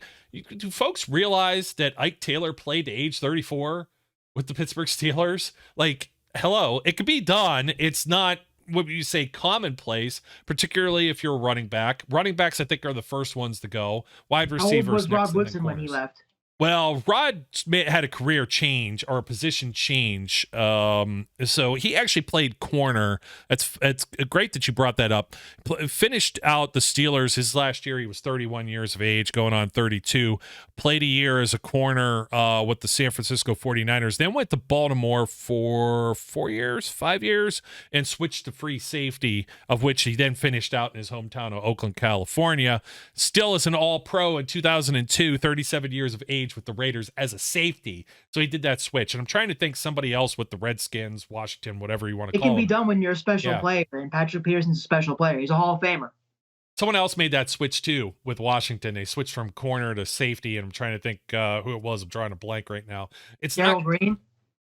Do folks realize that Ike Taylor played to age 34 with the Pittsburgh Steelers? Like, hello, it could be done. It's not, what you say, commonplace, particularly if you're a running back. Running backs, I think, are the first ones to go. Wide receivers. How old was Rod Woodson when he left? Well, Rod had a career change, or a position change. So he actually played corner. It's great that you brought that up. Finished out the Steelers his last year. He was 31 years of age, going on 32. Played a year as a corner with the San Francisco 49ers. Then went to Baltimore for 5 years, and switched to free safety, of which he then finished out in his hometown of Oakland, California. Still as an all-pro in 2002, 37 years of age with the Raiders as a safety. So he did that switch. And I'm trying to think somebody else with the Redskins, Washington, whatever you want to call it. It can be done when you're a special player, and Patrick Peterson's a special player. He's a Hall of Famer. Someone else made that switch too with Washington. They switched from corner to safety, and I'm trying to think who it was. I'm drawing a blank right now. It's Darryl Green?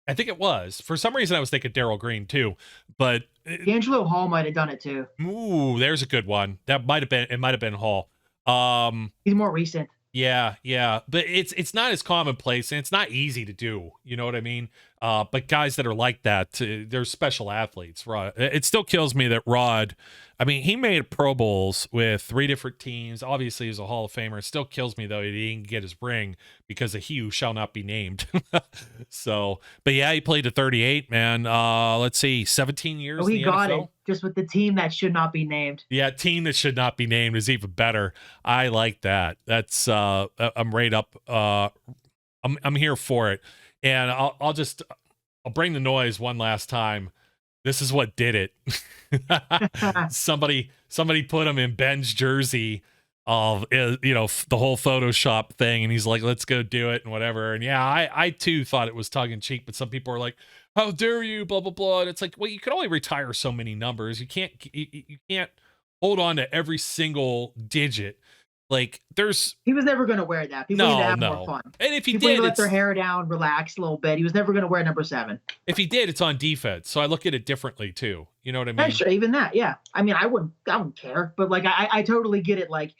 I think it was. For some reason, I was thinking Darryl Green too, but D'Angelo Hall might have done it too. Ooh, there's a good one. It might have been Hall. He's more recent. Yeah, but it's not as commonplace, and it's not easy to do. You know what I mean? But guys that are like that, they're special athletes. Rod, it still kills me that Rod, I mean, he made Pro Bowls with 3 different teams. Obviously, he's a Hall of Famer. It still kills me, though, he didn't get his ring because of he who shall not be named. So, but yeah, he played to 38, man. Let's see, 17 years. Oh, he in the got NFL. it just with the team that should not be named. Yeah, team that should not be named is even better. I like that. That's I'm right up. I'm here for it, and I'll bring the noise one last time. This is what did it. Somebody put him in Ben's jersey of, the whole Photoshop thing, and he's like, let's go do it and whatever. And yeah, I too thought it was tongue in cheek, but some people are like, how dare you, blah blah blah. And it's like, well, you can only retire so many numbers. You can't hold on to every single digit. Like, he was never going to wear that. People need to have more fun. And if he People did, let their hair down, relax a little bit. He was never going to wear number 7. If he did, it's on defense. So I look at it differently too. You know what I mean? Yeah, sure, even that, yeah. I mean, I wouldn't care, but like I totally get it. Like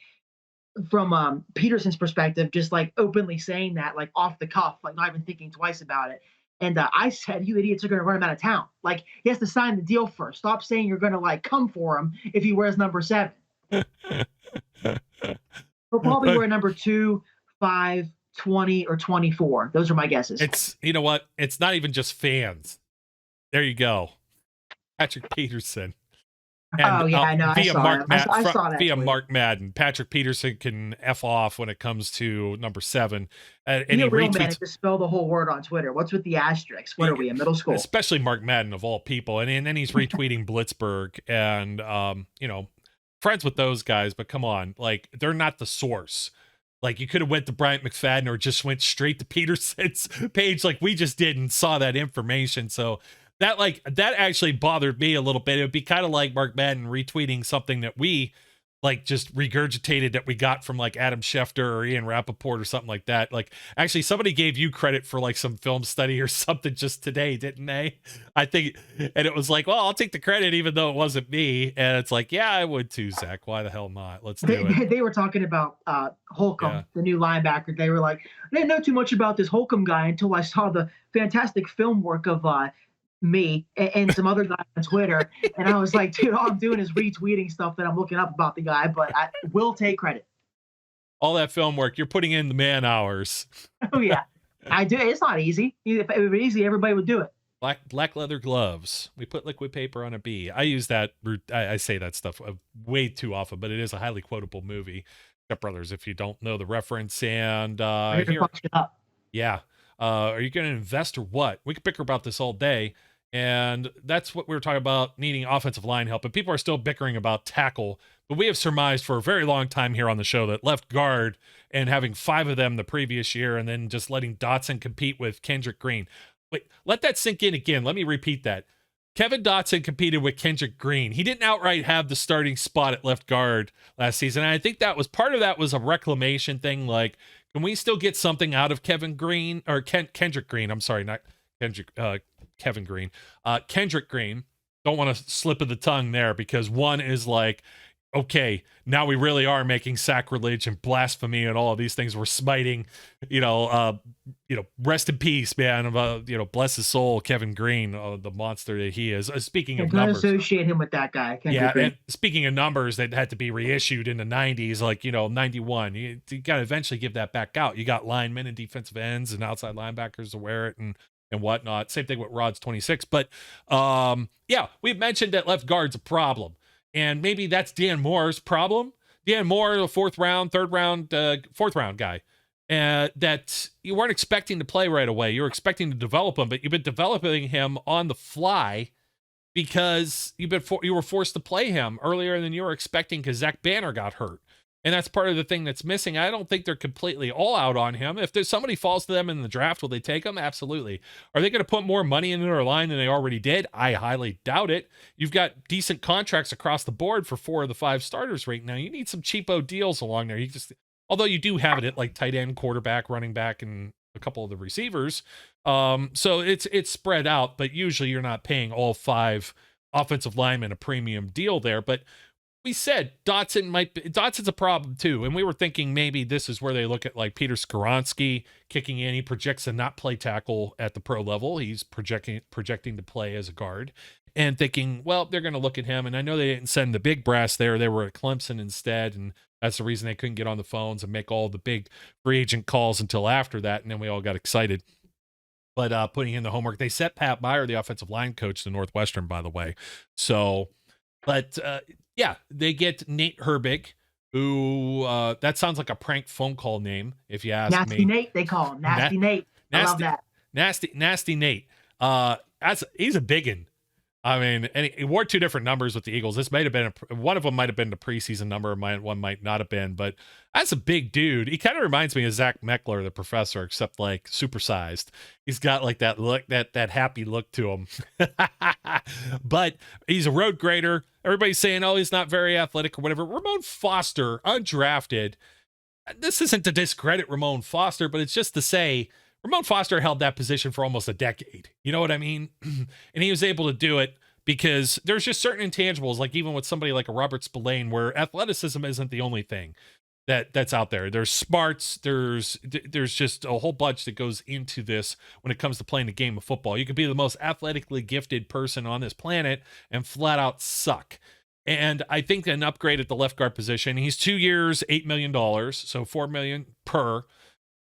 from Peterson's perspective, just like openly saying that, like off the cuff, like not even thinking twice about it. And I said, you idiots are going to run him out of town. Like, he has to sign the deal first. Stop saying you're going to like come for him if he wears number 7. He'll probably wear number 2, 5, 20, or 24. Those are my guesses. It's, you know what? It's not even just fans. There you go. Patrick Peterson. And, I know. I saw that. Via Mark Madden. Patrick Peterson can F off when it comes to number 7. And he retweets. Just spell the whole word on Twitter. What's with the asterisks? What are we in middle school? Especially Mark Madden of all people. And then he's retweeting Blitzburg and, friends with those guys, but come on, like, they're not the source. Like, you could have went to Bryant McFadden or just went straight to Peterson's page like we just did and saw that information. So that actually bothered me a little bit. It would be kind of like Mark Madden retweeting something that we like just regurgitated that we got from like Adam Schefter or Ian Rappaport or something like that. Like, actually somebody gave you credit for like some film study or something just today, didn't they? I think, and it was like, well, I'll take the credit even though it wasn't me. And it's like, yeah, I would too, Zach. Why the hell not? Let's do it. They were talking about Holcomb, the new linebacker. They were like, I didn't know too much about this Holcomb guy until I saw the fantastic film work of me and some other guy on Twitter, and I was like, dude, all I'm doing is retweeting stuff that I'm looking up about the guy, but I will take credit. All that film work, you're putting in the man hours. Oh yeah, I do. It's not easy. If it were easy, everybody would do it. Black leather gloves. We put liquid paper on a bee. I use that. I say that stuff way too often, but it is a highly quotable movie. Step Brothers, if you don't know the reference, and here, yeah. Are you going to invest or what? We could bicker about this all day. And that's what we were talking about, needing offensive line help. And people are still bickering about tackle. But we have surmised for a very long time here on the show that left guard and having 5 of them the previous year and then just letting Dotson compete with Kendrick Green. Wait, let that sink in again. Let me repeat that. Kevin Dotson competed with Kendrick Green. He didn't outright have the starting spot at left guard last season. And I think that was part of that was a reclamation thing. Like, can we still get something out of Kevin Green or Kendrick Green? I'm sorry, not Kendrick, Kevin Green, Kendrick Green. Don't want to slip of the tongue there because one is like, okay, now we really are making sacrilege and blasphemy and all of these things. We're smiting, rest in peace, man. Bless his soul, Kevin Green, the monster that he is. Speaking of numbers, associate him with that guy. And speaking of numbers that had to be reissued in the 90s, like, 91, you got to eventually give that back out. You got linemen and defensive ends and outside linebackers to wear it and whatnot. Same thing with Rod's 26. But we've mentioned that left guard's a problem. And maybe that's Dan Moore's problem. Dan Moore, the 4th round guy, that you weren't expecting to play right away. You were expecting to develop him, but you've been developing him on the fly because you were forced to play him earlier than you were expecting because Zach Banner got hurt. And that's part of the thing that's missing. I don't think they're completely all out on him. If there's somebody falls to them in the draft, will they take him? Absolutely. Are they going to put more money into their line than they already did? I highly doubt it. You've got decent contracts across the board for 4 of the 5 starters right now. You need some cheapo deals along there. Although you do have it at like tight end, quarterback, running back, and a couple of the receivers. So it's spread out, but usually you're not paying all 5 offensive linemen a premium deal there. But we said Dotson's a problem too. And we were thinking maybe this is where they look at like Peter Skoronski kicking in. He projects to not play tackle at the pro level. He's projecting to play as a guard and thinking, well, they're going to look at him. And I know they didn't send the big brass there. They were at Clemson instead. And that's the reason they couldn't get on the phones and make all the big free agent calls until after that. And then we all got excited. But putting in the homework, they set Pat Meyer, the offensive line coach, to Northwestern, by the way. So, but they get Nate Herbig, who that sounds like a prank phone call name, if you ask me. Nasty Nate, they call him. Nasty Nate. I love that. Nasty Nate. He's a biggin. I mean, and he wore two different numbers with the Eagles. This might have been one of them might have been the preseason number, one might not have been, but that's a big dude. He kind of reminds me of Zach Meckler, the professor, except like supersized. He's got like that look, that happy look to him. But he's a road grader. Everybody's saying, oh, he's not very athletic or whatever. Ramon Foster, undrafted. This isn't to discredit Ramon Foster, but it's just to say Ramon Foster held that position for almost a decade. You know what I mean? And he was able to do it because there's just certain intangibles, like even with somebody like a Robert Spillane, where athleticism isn't the only thing that's out there. There's smarts. There's just a whole bunch that goes into this when it comes to playing the game of football. You could be the most athletically gifted person on this planet and flat out suck. And I think an upgrade at the left guard position, he's 2 years, $8 million, so $4 million per.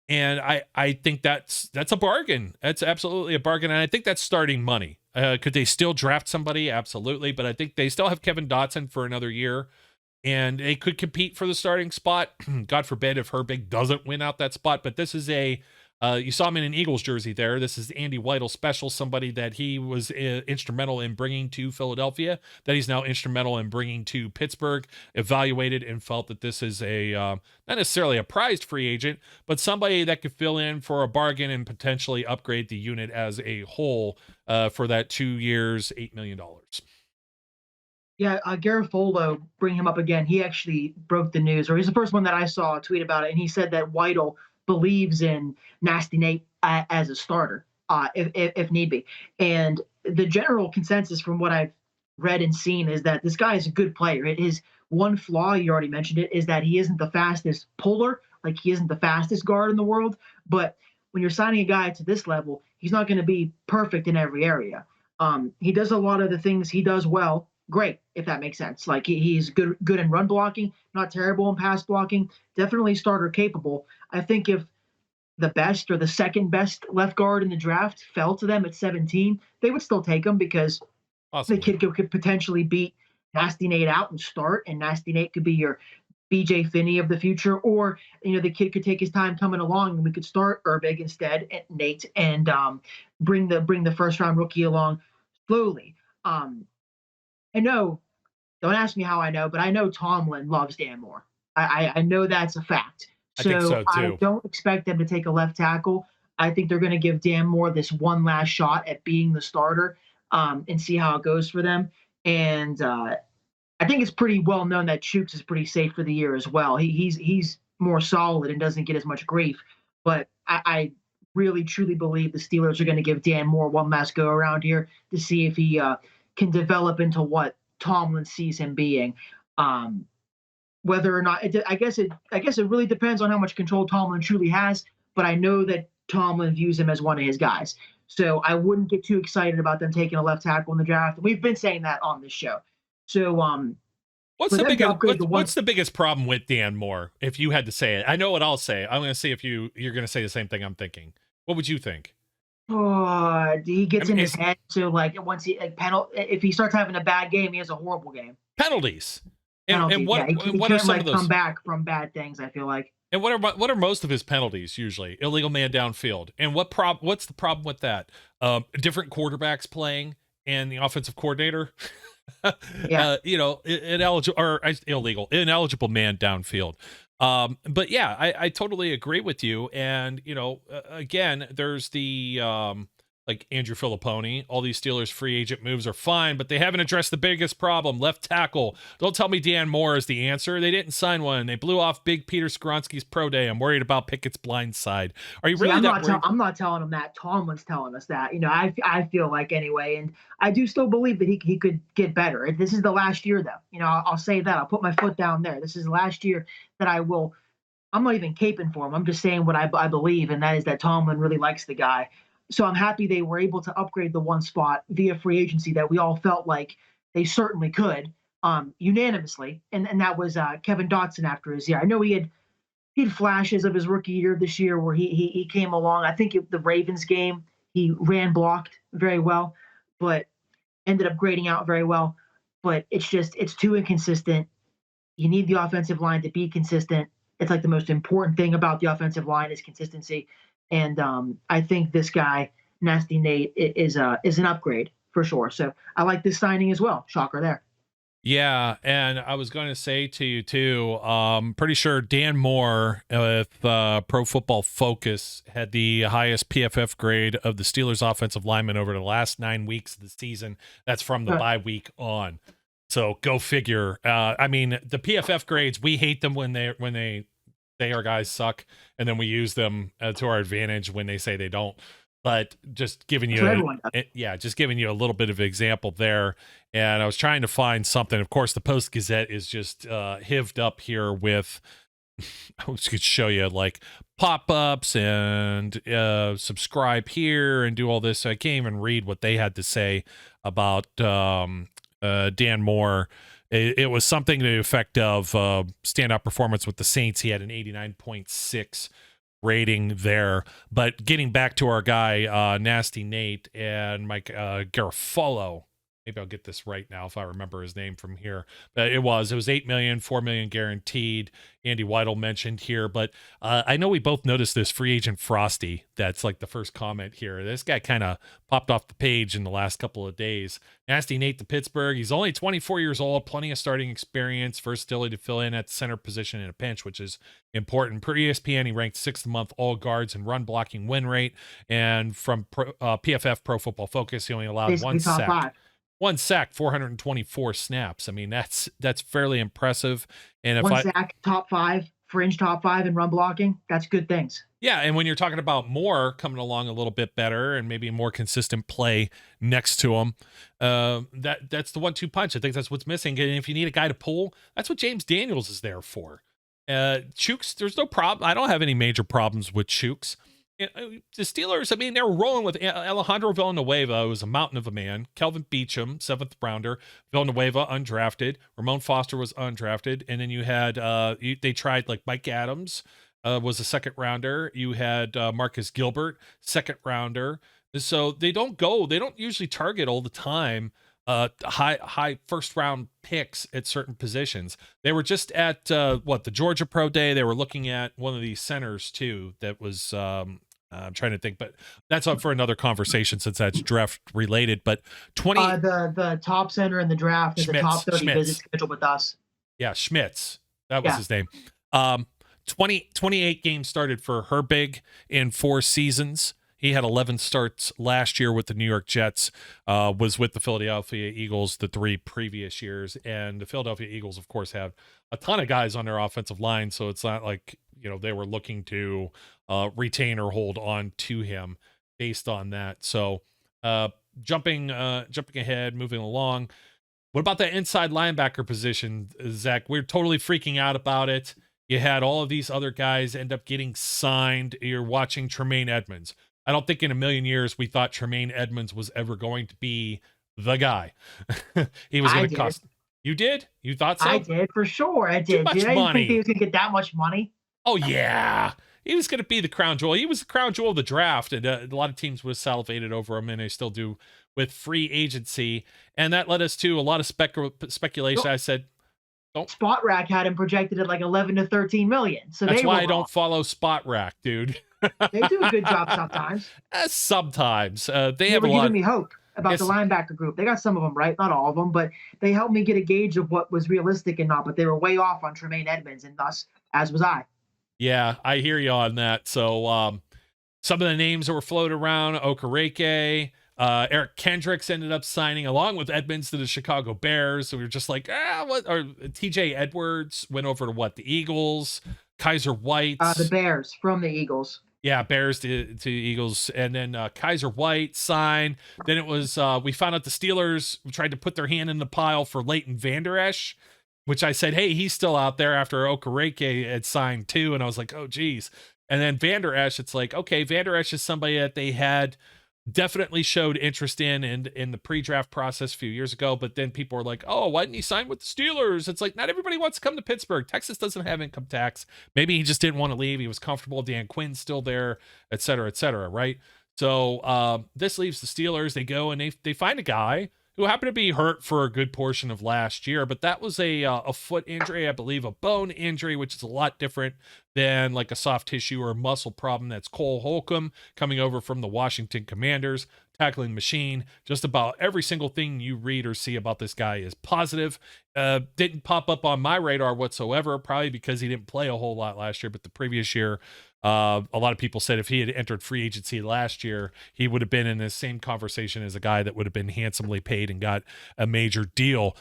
And I think that's a bargain. That's absolutely a bargain. And I think that's starting money. Could they still draft somebody? Absolutely. But I think they still have Kevin Dotson for another year. And they could compete for the starting spot. God forbid if Herbig doesn't win out that spot. But this is you saw him in an Eagles jersey there. This is Andy Weidel special, somebody that he was instrumental in bringing to Philadelphia, that he's now instrumental in bringing to Pittsburgh, evaluated and felt that this is not necessarily a prized free agent, but somebody that could fill in for a bargain and potentially upgrade the unit as a whole for that 2 years, $8 million. Yeah, Garofolo, bring him up again. He actually broke the news, or he's the first one that I saw tweet about it, and he said that Weidel believes in Nasty Nate as a starter, if need be. And the general consensus from what I've read and seen is that this guy is a good player. His one flaw, you already mentioned it, is that he isn't the fastest puller, like he isn't the fastest guard in the world. But when you're signing a guy to this level, he's not going to be perfect in every area. He does a lot of the things he does well. Great, if that makes sense. Like he's good in run blocking, not terrible in pass blocking, definitely starter capable. I think if the best or the second best left guard in the draft fell to them at 17, they would still take him because the kid could potentially beat Nasty Nate out and start, and Nasty Nate could be your BJ Finney of the future, or the kid could take his time coming along, and we could start Herbig instead, Nate, and bring the first round rookie along slowly. I know, don't ask me how I know, but I know Tomlin loves Dan Moore. I know that's a fact. I think so too. I don't expect them to take a left tackle. I think they're going to give Dan Moore this one last shot at being the starter and see how it goes for them. And I think it's pretty well known that Chooks is pretty safe for the year as well. He's more solid and doesn't get as much grief. But I really, truly believe the Steelers are going to give Dan Moore one last go around here to see if he can develop into what Tomlin sees him being. Whether or not, I guess it really depends on how much control Tomlin truly has. But I know that Tomlin views him as one of his guys. So I wouldn't get too excited about them taking a left tackle in the draft. We've been saying that on this show. So what's the biggest problem with Dan Moore, if you had to say it? I know what I'll say. I'm going to see if you're going to say the same thing I'm thinking. What would you think? Oh, he gets in his head. So once if he starts having a bad game, he has a horrible game. Penalties. And what are can't, some of those? Come back from bad things, I feel like. And what are most of his penalties usually? Illegal man downfield. And what's the problem with that? Different quarterbacks playing and the offensive coordinator. Yeah. Ineligible man downfield. But yeah, I totally agree with you. And again, there's the like Andrew Filipponi. All these Steelers free agent moves are fine, but they haven't addressed the biggest problem, left tackle. Don't tell me Dan Moore is the answer. They didn't sign one. They blew off big Peter Skoronski's pro day. I'm worried about Pickett's blind side. Are you really I'm not telling him that. Tomlin's telling us that. I feel like anyway, and I do still believe that he could get better. This is the last year, though. I'll say that. I'll put my foot down there. This is the last year that I will. I'm not even caping for him. I'm just saying what I believe, and that is that Tomlin really likes the guy. So I'm happy they were able to upgrade the one spot via free agency that we all felt like they certainly could, unanimously. And that was Kevin Dotson after his year. I know he had flashes of his rookie year this year where he came along. I think the Ravens game, he ran blocked very well, but ended up grading out very well. But it's too inconsistent. You need the offensive line to be consistent. It's like the most important thing about the offensive line is consistency. And I think this guy, Nasty Nate, is an upgrade for sure. So I like this signing as well. Shocker there. Yeah, and I was going to say to you too, pretty sure Dan Moore with Pro Football Focus had the highest PFF grade of the Steelers offensive linemen over the last 9 weeks of the season. That's from the bye week on. So go figure. I mean, the PFF grades, we hate them when they say our guys suck, and then we use them to our advantage when they say they don't. But just giving you, just giving you a little bit of example there. And I was trying to find something. Of course, the Post Gazette is just hived up here with. I was going to show you like pop-ups and subscribe here and do all this. So I can't even read what they had to say about Dan Moore. It was something to the effect of standout performance with the Saints. He had an 89.6 rating there. But getting back to our guy, Nasty Nate and Mike Garofalo. Maybe I'll get this right now if I remember his name from here. But it was $8 million, $4 million guaranteed. Andy Weidel mentioned here, but I know we both noticed this free agent Frosty. That's like the first comment here. This guy kind of popped off the page in the last couple of days. Nasty Nate to Pittsburgh. He's only 24 years old, plenty of starting experience, versatility to fill in at the center position in a pinch, which is important. Per ESPN, he ranked 6th month all guards and run blocking win rate. And from PFF Pro Football Focus, he only allowed basically one sack. 5. One sack, 424 snaps. I mean, that's fairly impressive. And if sack, top 5, fringe top 5 in run blocking, that's good things. Yeah, and when you're talking about Moore coming along a little bit better and maybe more consistent play next to him, that's the 1-2 punch. I think that's what's missing. And if you need a guy to pull, that's what James Daniels is there for. Chooks, there's no problem. I don't have any major problems with Chooks. The Steelers, I mean, they were rolling with Alejandro Villanueva, who was a mountain of a man. Kelvin Beachum, 7th rounder. Villanueva, undrafted. Ramon Foster was undrafted. And then you had, they tried like Mike Adams was a 2nd rounder. You had Marcus Gilbert, 2nd rounder. So they don't usually target all the time high first round picks at certain positions. They were just at the Georgia Pro Day. They were looking at one of these centers too that was I'm trying to think, but that's up for another conversation since that's draft related. But the top center in the draft is the top 30 visit scheduled with us. Yeah, Schmitz. That was his name. 28 games started for Herbig in 4 seasons. He had 11 starts last year with the New York Jets, was with the Philadelphia Eagles the 3 previous years. And the Philadelphia Eagles, of course, have a ton of guys on their offensive line. So it's not like, they were looking to retain or hold on to him based on that. So jumping ahead, moving along. What about the inside linebacker position, Zach? We're totally freaking out about it. You had all of these other guys end up getting signed. You're watching Tremaine Edmunds. I don't think in a million years we thought Tremaine Edmunds was ever going to be the guy. He was going to cost. You did? You thought so? I did, for sure. I did. Too much I didn't money. think he was going to get that much money. Oh, yeah. He was going to be the crown jewel. He was the crown jewel of the draft, and a lot of teams would have salivated over him, and they still do with free agency. And that led us to a lot of speculation. I said, Spot Rack had him projected at like 11 to 13 million. So that's why I don't follow Spot Rack, dude. They do a good job sometimes. Sometimes. They have were a lot. Giving me hope about the linebacker group. They got some of them right, not all of them, but they helped me get a gauge of what was realistic and not. But they were way off on Tremaine Edmunds, and thus, as was I. Yeah, I hear you on that. So some of the names that were floated around, Okereke, Eric Kendricks ended up signing along with Edmunds to the Chicago Bears. So we were just like, what? Or TJ Edwards went over to the Eagles. Kaiser White. The Bears from the Eagles. Yeah, Bears to Eagles. And then Kaiser White signed. Then it was, we found out the Steelers tried to put their hand in the pile for Leighton Vander Esch, which I said, hey, he's still out there after Okereke had signed too. And I was like, oh, geez. And then Vander Esch, it's like, okay, Vander Esch is somebody that they had definitely showed interest in the pre-draft process a few years ago, but then people were like, oh, why didn't he sign with the Steelers? It's like, not everybody wants to come to Pittsburgh. Texas doesn't have income tax. Maybe he just didn't want to leave. He was comfortable. Dan Quinn's still there, et cetera, right? So this leaves the Steelers. They go and they find a guy who happened to be hurt for a good portion of last year, but that was a foot injury, I believe, a bone injury, which is a lot different than like a soft tissue or muscle problem. That's Cole Holcomb coming over from the Washington Commanders tackling machine. Just about every single thing you read or see about this guy is positive. Didn't pop up on my radar whatsoever, probably because he didn't play a whole lot last year, but the previous year, a lot of people said if he had entered free agency last year, he would have been in the same conversation as a guy that would have been handsomely paid and got a major deal.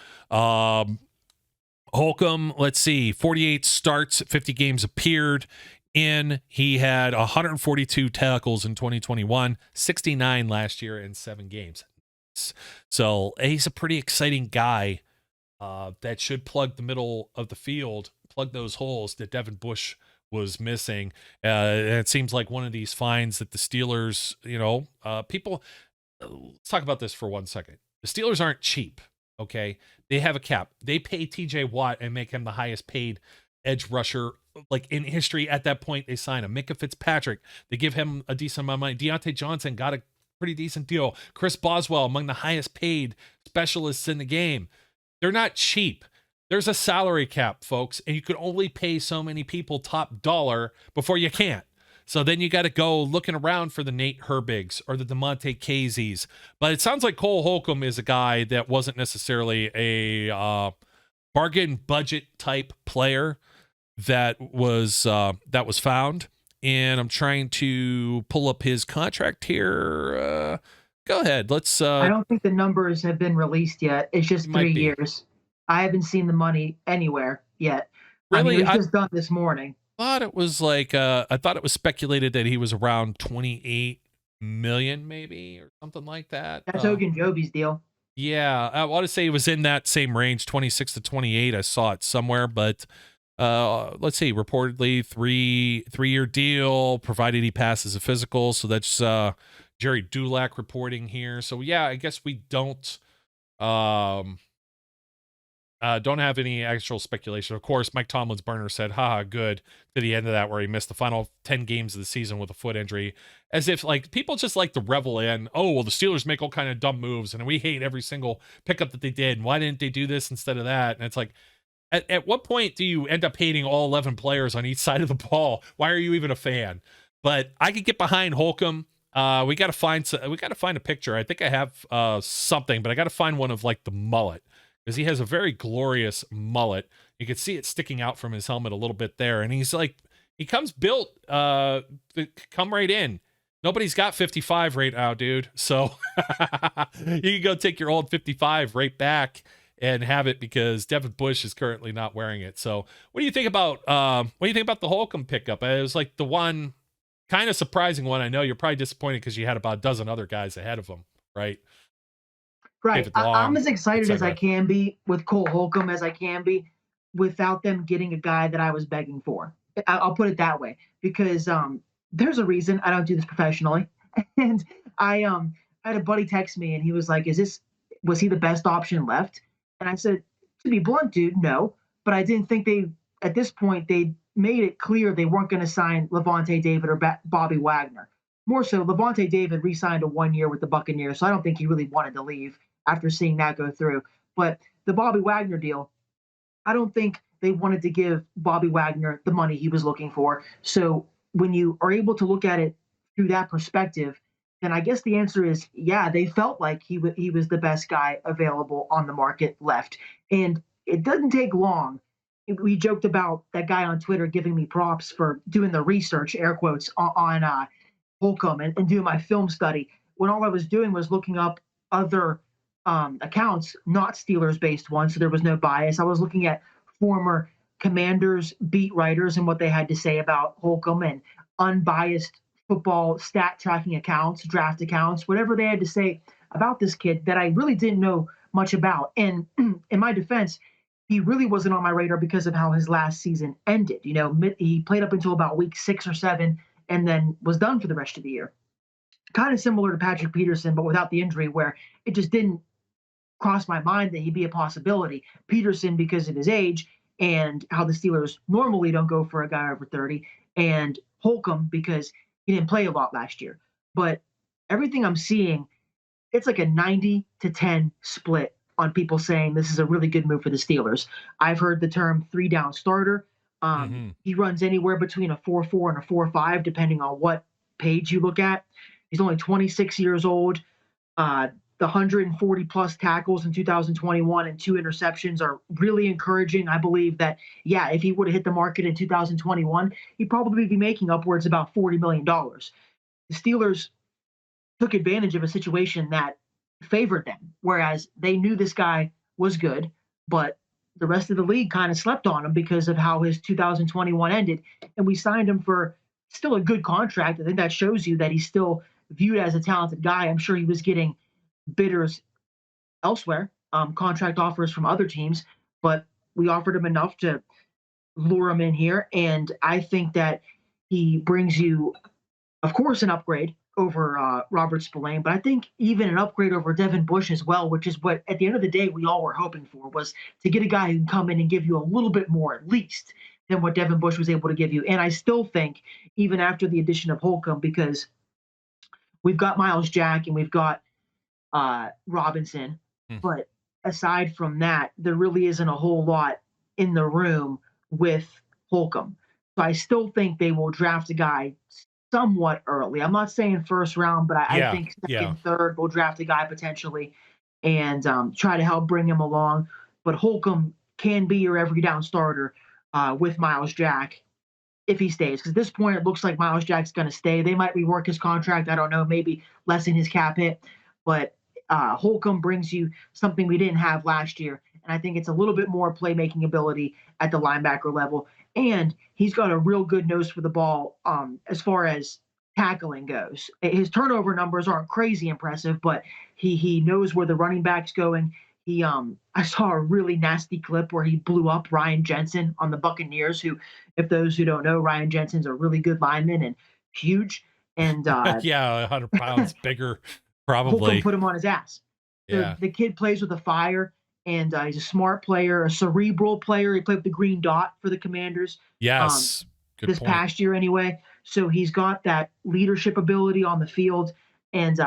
Holcomb, let's see, 48 starts, 50 games appeared in. He had 142 tackles in 2021, 69 last year in 7 games. So he's a pretty exciting guy that should plug the middle of the field, plug those holes that Devin Bush was missing. And it seems like one of these finds that the Steelers, people, let's talk about this for 1 second. The Steelers aren't cheap. Okay. They have a cap. They pay TJ Watt and make him the highest paid edge rusher like in history. At that point, they sign him. Micah Fitzpatrick, they give him a decent amount of money. Deontay Johnson got a pretty decent deal. Chris Boswell, among the highest paid specialists in the game. They're not cheap. There's a salary cap, folks, and you can only pay so many people top dollar before you can't. So then you got to go looking around for the Nate Herbigs or the Damontae Kazees. But it sounds like Cole Holcomb is a guy that wasn't necessarily a bargain budget type player that was found. And I'm trying to pull up his contract here. Go ahead. Let's. I don't think the numbers have been released yet. It's just 3 years. I haven't seen the money anywhere yet. Really? I mean, it was just done this morning. Thought it was like I thought it was speculated that he was around 28 million maybe or something like that. That's Ogunjobi's deal. Yeah, I want to say it was in that same range, 26 to 28. I saw it somewhere, but let's see, reportedly three-year deal provided he passes a physical. So that's Jerry Dulac reporting here. So yeah, I guess we don't have any actual speculation. Of course, Mike Tomlin's burner said, haha, good, to the end of that where he missed the final 10 games of the season with a foot injury. As if like people just like to revel in, oh, well, the Steelers make all kind of dumb moves and we hate every single pickup that they did. Why didn't they do this instead of that? And it's like, at what point do you end up hating all 11 players on each side of the ball? Why are you even a fan? But I could get behind Holcomb. We got to find a picture. I think I have something, but I got to find one of like the mullet, because he has a very glorious mullet. You can see it sticking out from his helmet a little bit there. And he's like, he comes built, come right in. Nobody's got 55 right now, dude. So you can go take your old 55 right back and have it, because Devin Bush is currently not wearing it. So what do you think about the Holcomb pickup? It was like the one kind of surprising one. I know you're probably disappointed because you had about a dozen other guys ahead of him, right? Right. I'm as excited as I can be with Cole Holcomb as I can be without them getting a guy that I was begging for. I'll put it that way, because there's a reason I don't do this professionally. And I had a buddy text me and he was like, was he the best option left? And I said, to be blunt, dude, no. But I didn't think at this point, they made it clear they weren't going to sign Lavonte David or Bobby Wagner. More so, Lavonte David re-signed a 1 year with the Buccaneers, so I don't think he really wanted to leave after seeing that go through. But the Bobby Wagner deal, I don't think they wanted to give Bobby Wagner the money he was looking for. So when you are able to look at it through that perspective, then I guess the answer is, yeah, they felt like he was the best guy available on the market left. And it doesn't take long. We joked about that guy on Twitter giving me props for doing the research, air quotes, on Holcomb and doing my film study, when all I was doing was looking up other accounts, not Steelers-based ones, so there was no bias. I was looking at former Commanders beat writers and what they had to say about Holcomb, and unbiased football stat tracking accounts, draft accounts, whatever they had to say about this kid that I really didn't know much about. And in my defense, he really wasn't on my radar because of how his last season ended. You know, he played up until about week 6 or 7 and then was done for the rest of the year. Kind of similar to Patrick Peterson, but without the injury, where it just didn't cross my mind that he'd be a possibility. Peterson because of his age and how the Steelers normally don't go for a guy over 30, and Holcomb because he didn't play a lot last year. But everything I'm seeing, it's like a 90-10 split on people saying this is a really good move for the Steelers. I've heard the term 3-down starter. He runs anywhere between a 4.4 and a 4.5, depending on what page you look at. He's only 26 years old. The 140 plus tackles in 2021 and 2 interceptions are really encouraging. I believe that, yeah, if he would have hit the market in 2021, he'd probably be making upwards about $40 million. The Steelers took advantage of a situation that favored them, whereas they knew this guy was good, but the rest of the league kind of slept on him because of how his 2021 ended. And we signed him for still a good contract. I think that shows you that he's still viewed as a talented guy. I'm sure he was getting bidders elsewhere, contract offers from other teams, but we offered him enough to lure him in here. And I think that he brings you, of course, an upgrade over Robert Spillane, but I think even an upgrade over Devin Bush as well, which is what, at the end of the day, we all were hoping for, was to get a guy who can come in and give you a little bit more, at least, than what Devin Bush was able to give you. And I still think, even after the addition of Holcomb, because we've got Miles Jack and we've got Robinson, but aside from that, there really isn't a whole lot in the room with Holcomb. So I still think they will draft a guy somewhat early. I'm not saying first round, but I think second, third, we'll draft a guy potentially and try to help bring him along. But Holcomb can be your every down starter with Miles Jack if he stays. Because at this point, it looks like Miles Jack's going to stay. They might rework his contract. I don't know, maybe lessen his cap hit. But Holcomb brings you something we didn't have last year. And I think it's a little bit more playmaking ability at the linebacker level. And he's got a real good nose for the ball as far as tackling goes. His turnover numbers aren't crazy impressive, but he knows where the running back's going. I saw a really nasty clip where he blew up Ryan Jensen on the Buccaneers, who, if those who don't know, Ryan Jensen's a really good lineman and huge. And 100 pounds bigger, probably. Holcomb put him on his ass. Yeah. The kid plays with a fire. And he's a smart player, a cerebral player. He played with the green dot for the Commanders. Yes. This past year anyway. So he's got that leadership ability on the field. And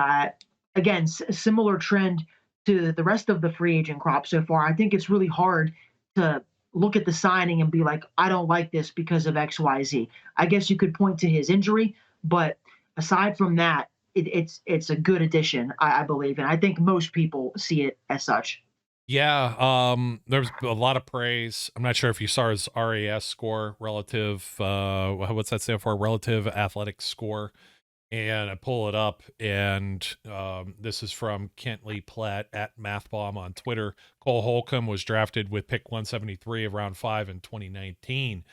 again, similar trend to the rest of the free agent crop so far. I think it's really hard to look at the signing and be like, I don't like this because of X, Y, Z. I guess you could point to his injury, but aside from that, it's a good addition, I believe. And I think most people see it as such. Yeah, there's a lot of praise. I'm not sure if you saw his RAS score, relative, what's that stand for? Relative athletic score. And I pull it up, and this is from Kent Lee Platt at MathBomb on Twitter. Cole Holcomb was drafted with pick 173 of round 5 in 2019.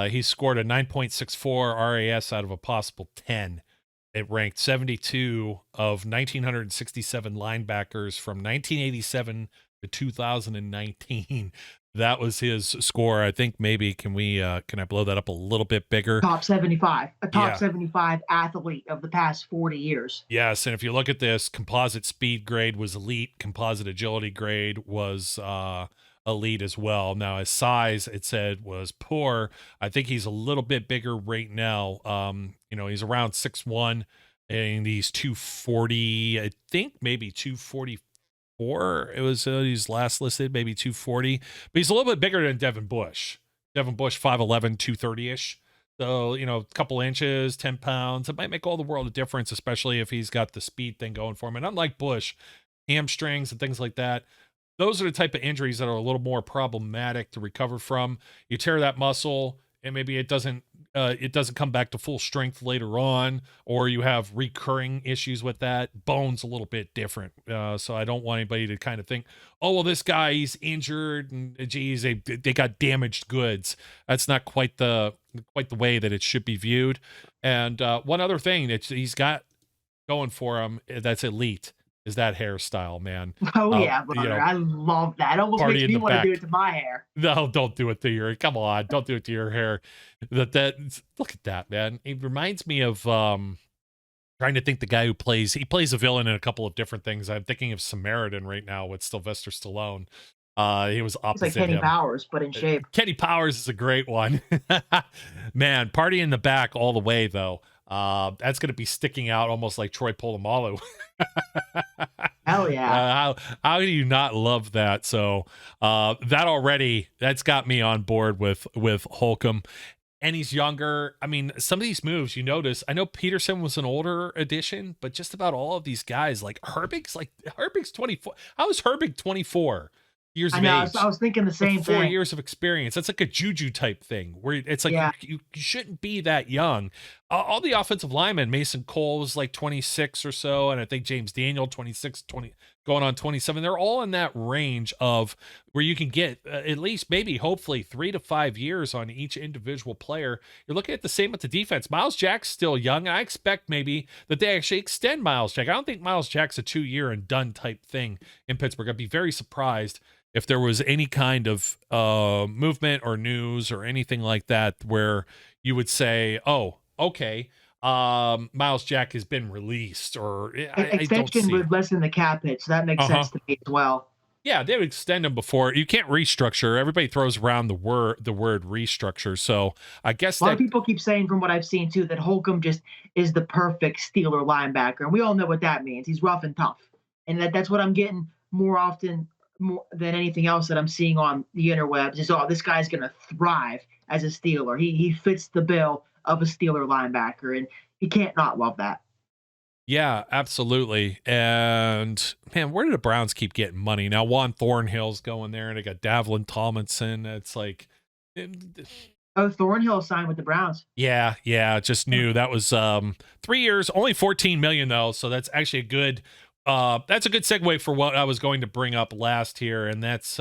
He scored a 9.64 RAS out of a possible 10. It ranked 72 of 1,967 linebackers from 1987 to 2019. That was his score. I think maybe can I blow that up a little bit bigger? Top 75, a top 75 athlete of the past 40 years. Yes, and if you look at this, composite speed grade was elite. Composite agility grade was elite as well. Now his size, it said, was poor. I think he's a little bit bigger right now. He's around 6'1", and he's 240. I think maybe 244. It was he's last listed, maybe 240, but he's a little bit bigger than Devin Bush. Devin Bush 5'11", 230-ish. So, a couple inches, 10 pounds. It might make all the world of difference, especially if he's got the speed thing going for him. And unlike Bush, hamstrings and things like that, those are the type of injuries that are a little more problematic to recover from. You tear that muscle, and maybe it doesn't come back to full strength later on, or you have recurring issues with that. Bone's a little bit different. So I don't want anybody to kind of think, oh, well, this guy, he's injured and geez, they got damaged goods. That's not quite the way that it should be viewed. And one other thing that he's got going for him that's elite is that hairstyle, man. Oh yeah, brother. I love that. It almost makes me want to do it to my hair. No, don't do it to your. Come on, don't do it to your hair. Look at that, man. It reminds me of trying to think the guy who plays a villain in a couple of different things. I'm thinking of Samaritan right now with Sylvester Stallone. He was opposite It's like Kenny him. Powers, but in shape. Kenny Powers is a great one. Man, Party in the Back all the way though. That's going to be sticking out almost like Troy Polamalu. Hell yeah. How do you not love that? So that's got me on board with Holcomb. and he's younger. I mean, some of these moves you notice. I know Peterson was an older addition, but just about all of these guys, like Herbig's 24. How is Herbig 24 years of age? I was thinking the same thing. 4 years of experience. That's like a Juju type thing where it's like you shouldn't be that young. All the offensive linemen, Mason Cole was like 26 or so, and I think James Daniel 26, 20, going on 27. They're all in that range of where you can get at least maybe hopefully 3 to 5 years on each individual player. You're looking at the same with the defense. Miles Jack's still young. I expect maybe that they actually extend Miles Jack. I don't think Miles Jack's a 2-year and done type thing in Pittsburgh. I'd be very surprised if there was any kind of movement or news or anything like that where you would say, oh, okay, Miles Jack has been released, or extension would lessen the cap hit, so that makes sense to me as well. Yeah, they would extend them before. You can't restructure. Everybody throws around the word restructure. So I guess a lot of people keep saying, from what I've seen too, that Holcomb just is the perfect Steeler linebacker, and we all know what that means. He's rough and tough, and that's what I'm getting more often than anything else that I'm seeing on the interwebs is, oh, this guy's going to thrive as a Steeler. He fits the bill of a Steeler linebacker, and you can't not love that. Yeah, absolutely. And man, where do the Browns keep getting money? Now Juan Thornhill's going there, and they got Davlin Tomlinson. It's like, Thornhill signed with the Browns. Yeah, just knew that was 3 years, only $14 million though. So that's actually a good segue for what I was going to bring up last here, and that's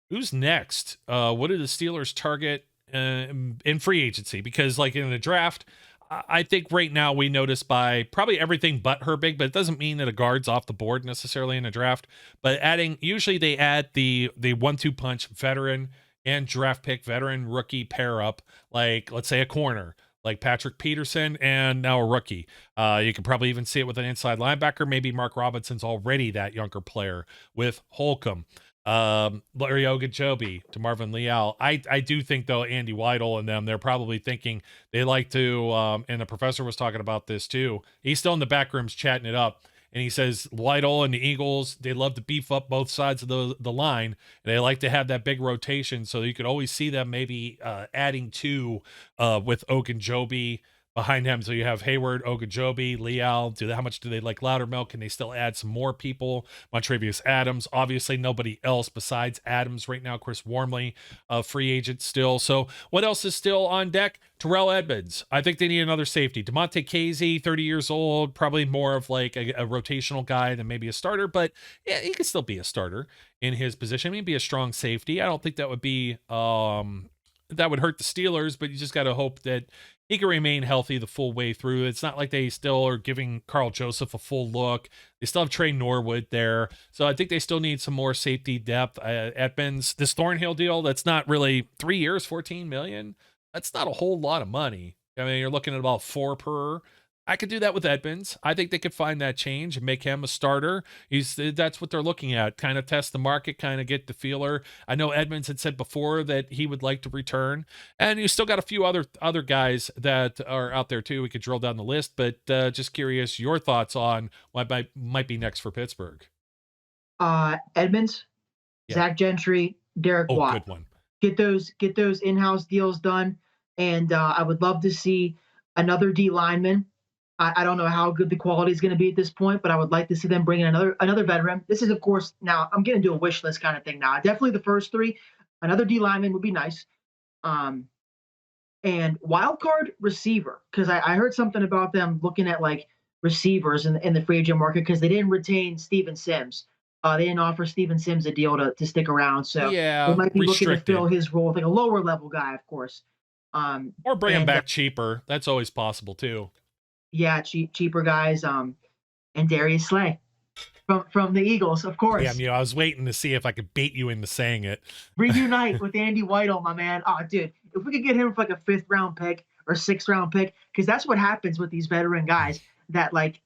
who's next. What do the Steelers target in free agency? Because like in the draft, I think right now we notice by probably everything but Herbig, but it doesn't mean that a guard's off the board necessarily in a draft. But usually they add the 1-2 punch veteran and draft pick veteran rookie pair up, like let's say a corner, like Patrick Peterson and now a rookie. You can probably even see it with an inside linebacker. Maybe Mark Robinson's already that younger player with Holcomb. Larry Ogunjobi to Marvin Leal. I do think though Andy Weidel and them, they're probably thinking they like to and the professor was talking about this too. He's still in the back rooms chatting it up, and he says Weidel and the Eagles, they love to beef up both sides of the line, and they like to have that big rotation, so you could always see them maybe adding to with Ogunjobi behind him. So you have Hayward, Ogunjobi, Leal. How much do they like Loudermilk? Can they still add some more people? Montrevious Adams, obviously nobody else besides Adams right now. Chris Wormley, free agent still. So what else is still on deck? Terrell Edmunds. I think they need another safety. Damontae Kazee, 30 years old, probably more of like a rotational guy than maybe a starter, but yeah, he could still be a starter in his position. Maybe a strong safety. I don't think that would be that would hurt the Steelers, but you just got to hope that he can remain healthy the full way through. It's not like they still are giving Carl Joseph a full look. They still have Trey Norwood there. So I think they still need some more safety depth. Edmonds, this Thornhill deal, that's not really 3 years, $14 million. That's not a whole lot of money. I mean, you're looking at about 4 per. I could do that with Edmonds. I think they could find that change and make him a starter. That's what they're looking at. Kind of test the market, kind of get the feeler. I know Edmonds had said before that he would like to return, and you still got a few other guys that are out there too. We could drill down the list, but just curious your thoughts on what might be next for Pittsburgh. Edmonds, yeah. Zach Gentry, Derek Watt. Good one. Get those in-house deals done, and I would love to see another D lineman. I don't know how good the quality is going to be at this point, but I would like to see them bring in another veteran. This is, of course, now I'm going to do a wish list kind of thing now. Definitely the first 3. Another D lineman would be nice. And wild card receiver, because I heard something about them looking at like receivers in the free agent market because they didn't retain Steven Sims. They didn't offer Steven Sims a deal to stick around. So yeah, they might be looking to fill his role with like a lower level guy, of course. Or bring him back cheaper. That's always possible too. Yeah, cheaper guys, and Darius Slay from the Eagles, of course. Yeah, I was waiting to see if I could bait you into saying it. Reunite with Andy Weidel, my man. Oh, dude, if we could get him for like a 5th round pick or 6th round pick, because that's what happens with these veteran guys that like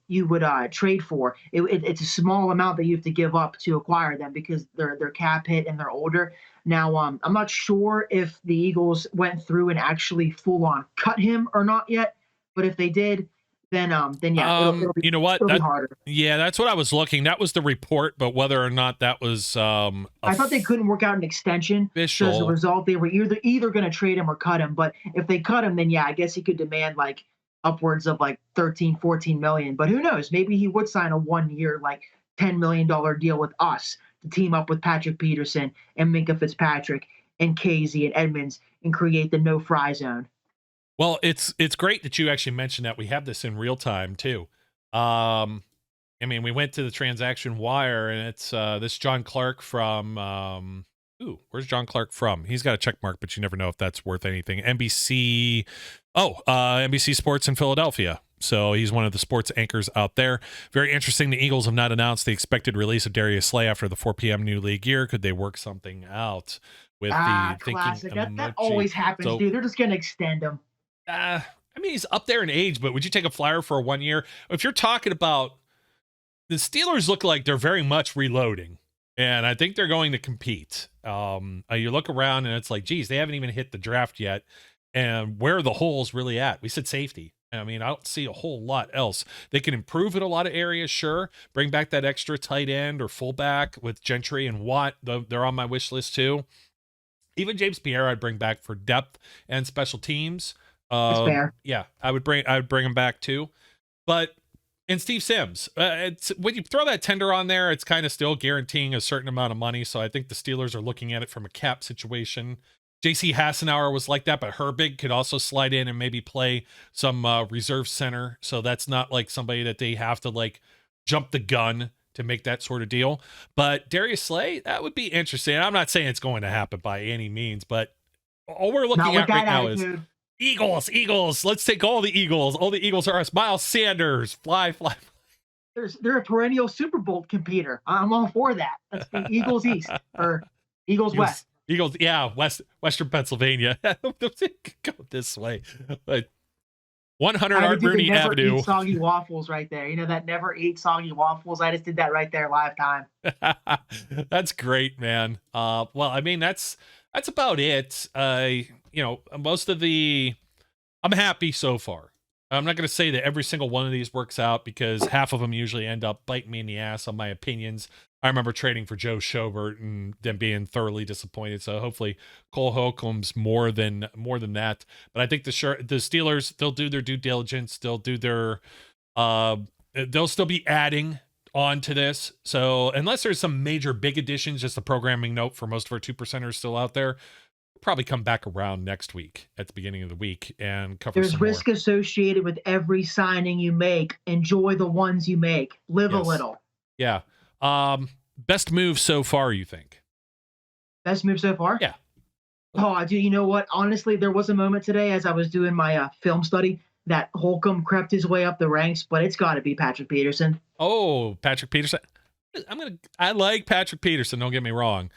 you would trade for. It's a small amount that you have to give up to acquire them because they're cap hit and they're older. Now, I'm not sure if the Eagles went through and actually full on cut him or not yet. But if they did, then yeah, it'll be, you know what? it'll be harder. Yeah, that's what I was looking. That was the report, but whether or not that was I thought they couldn't work out an extension. Official. So as a result, they were either going to trade him or cut him. But if they cut him, then yeah, I guess he could demand like upwards of like 13, 14 million. But who knows? Maybe he would sign a 1-year, like $10 million deal with us to team up with Patrick Peterson and Minkah Fitzpatrick and Kazee and Edmonds and create the no-fry zone. Well, it's great that you actually mentioned that. We have this in real time too. I mean, we went to the transaction wire, and it's this John Clark from where's John Clark from? He's got a check mark, but you never know if that's worth anything. NBC Sports in Philadelphia. So he's one of the sports anchors out there. Very interesting. The Eagles have not announced the expected release of Darius Slay after the 4 p.m. new league year. Could they work something out with the classic. thinking? That always happens, dude. They're just going to extend him. I mean, he's up there in age, but would you take a flyer for a 1 year? If you're talking about the Steelers, look like they're very much reloading, and I think they're going to compete. You look around and it's like, geez, they haven't even hit the draft yet. And where are the holes really at? We said safety. I mean, I don't see a whole lot else. They can improve in a lot of areas, sure. Bring back that extra tight end or fullback with Gentry and Watt. They're on my wish list too. Even James Pierre I'd bring back for depth and special teams. That's fair. Yeah, I would bring him back too. But and Steve Sims, it's when you throw that tender on there, it's kind of still guaranteeing a certain amount of money. So I think the Steelers are looking at it from a cap situation. J.C. Hassenauer was like that, but Herbig could also slide in and maybe play some reserve center. So that's not like somebody that they have to like jump the gun to make that sort of deal. But Darius Slay, that would be interesting. I'm not saying it's going to happen by any means, but all we're looking at right now is Eagles. Let's take all the Eagles. All the Eagles are us. Miles Sanders, fly. They're a perennial Super Bowl competitor. I'm all for that. That's the Eagles East or Eagles West. Eagles, yeah, Western Pennsylvania. Go this way. But 100 Art Rooney Avenue. Eat soggy waffles right there. You know that never eat soggy waffles. I just did that right there live time. That's great, man. Well, I mean that's about it. Most of I'm happy so far. I'm not going to say that every single one of these works out because half of them usually end up biting me in the ass on my opinions. I remember trading for Joe Schobert and then being thoroughly disappointed. So hopefully Cole Holcomb's more than that. But I think the Steelers, they'll do their due diligence. They'll do their they'll still be adding on to this. So unless there's some major big additions, just a programming note for most of our 2%ers still out there, we'll probably come back around next week at the beginning of the week and cover There's risk more associated with every signing you make. Enjoy the ones you make. Live a little. Yeah. Best move so far, you think? Best move so far? Yeah. Oh, dude, you know what? Honestly, there was a moment today as I was doing my film study that Holcomb crept his way up the ranks, but it's got to be Patrick Peterson. Oh, Patrick Peterson. I like Patrick Peterson. Don't get me wrong.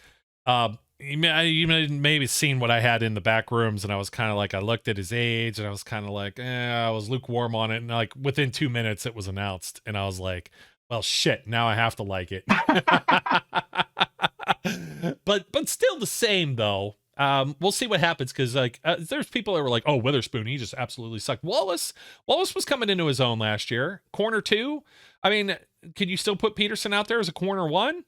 You maybe seen what I had in the back rooms, and I was kind of like, I looked at his age, and I was kind of like, I was lukewarm on it, and like within 2 minutes, it was announced, and I was like, well, shit, now I have to like it. but still the same though. We'll see what happens because there's people that were like, oh, Witherspoon, he just absolutely sucked. Wallace was coming into his own last year. Corner 2. I mean, could you still put Peterson out there as a corner 1?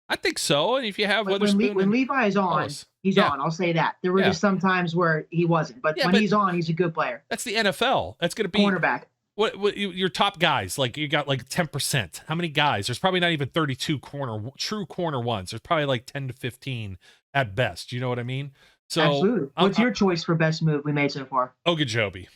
I think so. And if you have Witherspoon, when Levi is on, Wallace, he's on. I'll say that. There were just some times where he wasn't, but when he's on, he's a good player. That's the NFL. That's going to be cornerback. What your top guys, like you got like 10%. How many guys? There's probably not even 32 true corner ones. There's probably like 10 to 15 at best. You know what I mean? So absolutely. What's your choice for best move we made so far? Ogunjobi.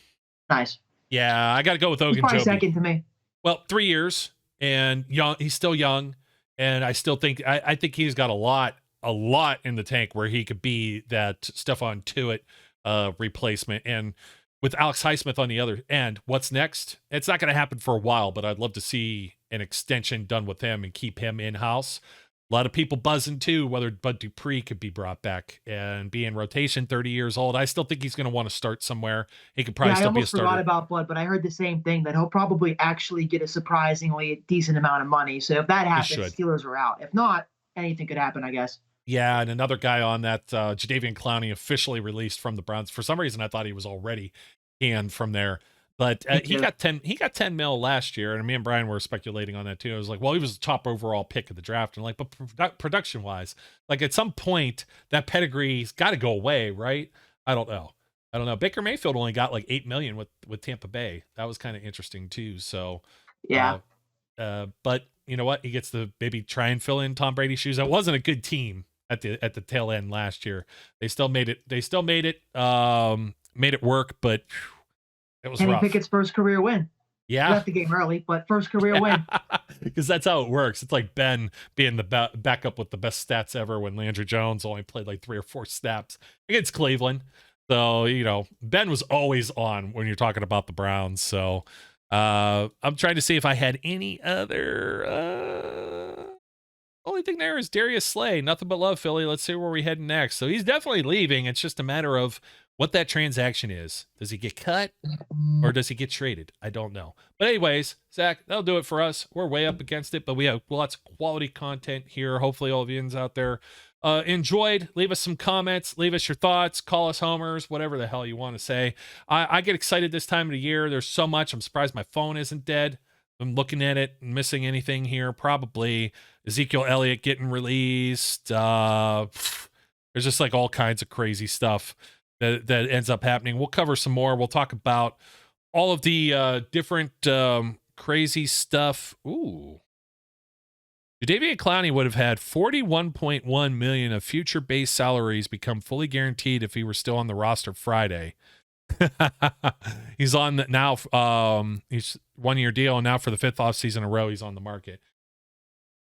Nice. Yeah, I got to go with Ogunjobi. Probably second to me. Well, 3 years and young. He's still young, and I still think I think he's got a lot in the tank where he could be that Stephon Tuitt replacement. And with Alex Highsmith on the other end, what's next? It's not going to happen for a while, but I'd love to see an extension done with him and keep him in-house. A lot of people buzzing, too, whether Bud Dupree could be brought back and be in rotation, 30 years old. I still think he's going to want to start somewhere. He could probably still be a starter. I almost forgot about Bud, but I heard the same thing, that he'll probably actually get a surprisingly decent amount of money. So if that happens, Steelers are out. If not, anything could happen, I guess. Yeah, and another guy on that, Jadeveon Clowney, officially released from the Browns. For some reason, I thought he was already canned from there. But he got 10 mil last year, and me and Brian were speculating on that too. I was like, well, he was the top overall pick of the draft, and like, but production wise, like at some point that pedigree's got to go away, right? I don't know. Baker Mayfield only got like 8 million with Tampa Bay. That was kind of interesting too. So yeah. But you know what? He gets to maybe try and fill in Tom Brady's shoes. That wasn't a good team at the tail end last year. They still made it. Made it work, but it was Kenny rough. Pickett's first career win. Yeah, left the game early, but first career win. Because that's how it works. It's like Ben being the backup with the best stats ever when Landry Jones only played like 3 or 4 snaps against Cleveland. So, you know, Ben was always on when you're talking about the Browns. So I'm trying to see if I had any other. Only thing there is Darius Slay. Nothing but love, Philly. Let's see where we head next. So he's definitely leaving. It's just a matter of what that transaction is. Does he get cut or does he get traded? I don't know. But anyways, Zach, that'll do it for us. We're way up against it, but we have lots of quality content here. Hopefully all of you out there enjoyed. Leave us some comments. Leave us your thoughts. Call us homers, whatever the hell you want to say. I get excited this time of the year. There's so much. I'm surprised my phone isn't dead. I'm looking at it and missing anything here. Probably Ezekiel Elliott getting released. There's just like all kinds of crazy stuff that ends up happening. We'll cover some more. We'll talk about all of the different crazy stuff. Ooh. Jadeveon Clowney would have had $41.1 million of future base salaries become fully guaranteed if he were still on the roster Friday. He's on now. He's 1-year deal, and now for the 5th offseason in a row, he's on the market.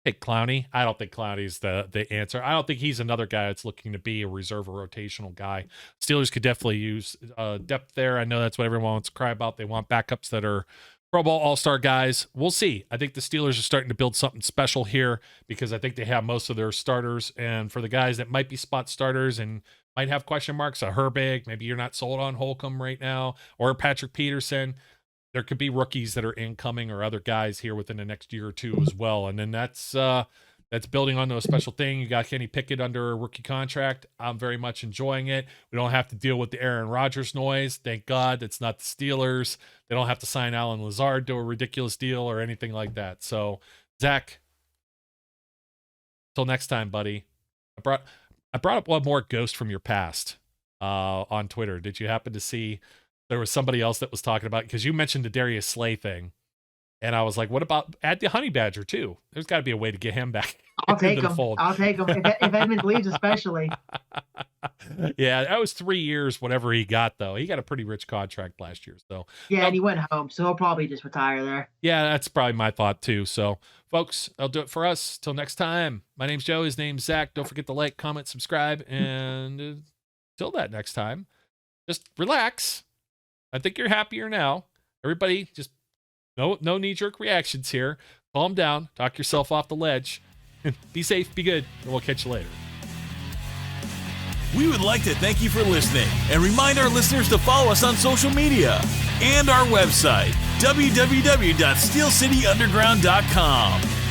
Hey, Clowney. I don't think Clowney's the answer. I don't think he's another guy that's looking to be a reserve or rotational guy. Steelers could definitely use depth there. I know that's what everyone wants to cry about. They want backups that are Pro Bowl All-Star guys. We'll see. I think the Steelers are starting to build something special here because I think they have most of their starters. And for the guys that might be spot starters and might have question marks, a Herbig, maybe you're not sold on Holcomb right now, or Patrick Peterson. There could be rookies that are incoming or other guys here within the next year or two as well. And then that's building onto a special thing. You got Kenny Pickett under a rookie contract. I'm very much enjoying it. We don't have to deal with the Aaron Rodgers noise. Thank God that's not the Steelers. They don't have to sign Alan Lazard to a ridiculous deal or anything like that. So, Zach, until next time, buddy. I brought up one more ghost from your past on Twitter. Did you happen to see there was somebody else that was talking about, because you mentioned the Darius Slay thing, and I was like, what about add the Honey Badger too? There's got to be a way to get him back. I'll take him. I'll take him. If Edmonds leaves, especially. Yeah, that was 3 years, whatever he got, though. He got a pretty rich contract last year. So yeah, and he went home, so he'll probably just retire there. Yeah, that's probably my thought too. So, folks, that'll do it for us. Till next time, my name's Joe. His name's Zach. Don't forget to like, comment, subscribe, and till that next time, just relax. I think you're happier now. Everybody, just no knee-jerk reactions here. Calm down. Talk yourself off the ledge. Be safe, be good, and we'll catch you later. We would like to thank you for listening and remind our listeners to follow us on social media and our website, www.steelcityunderground.com.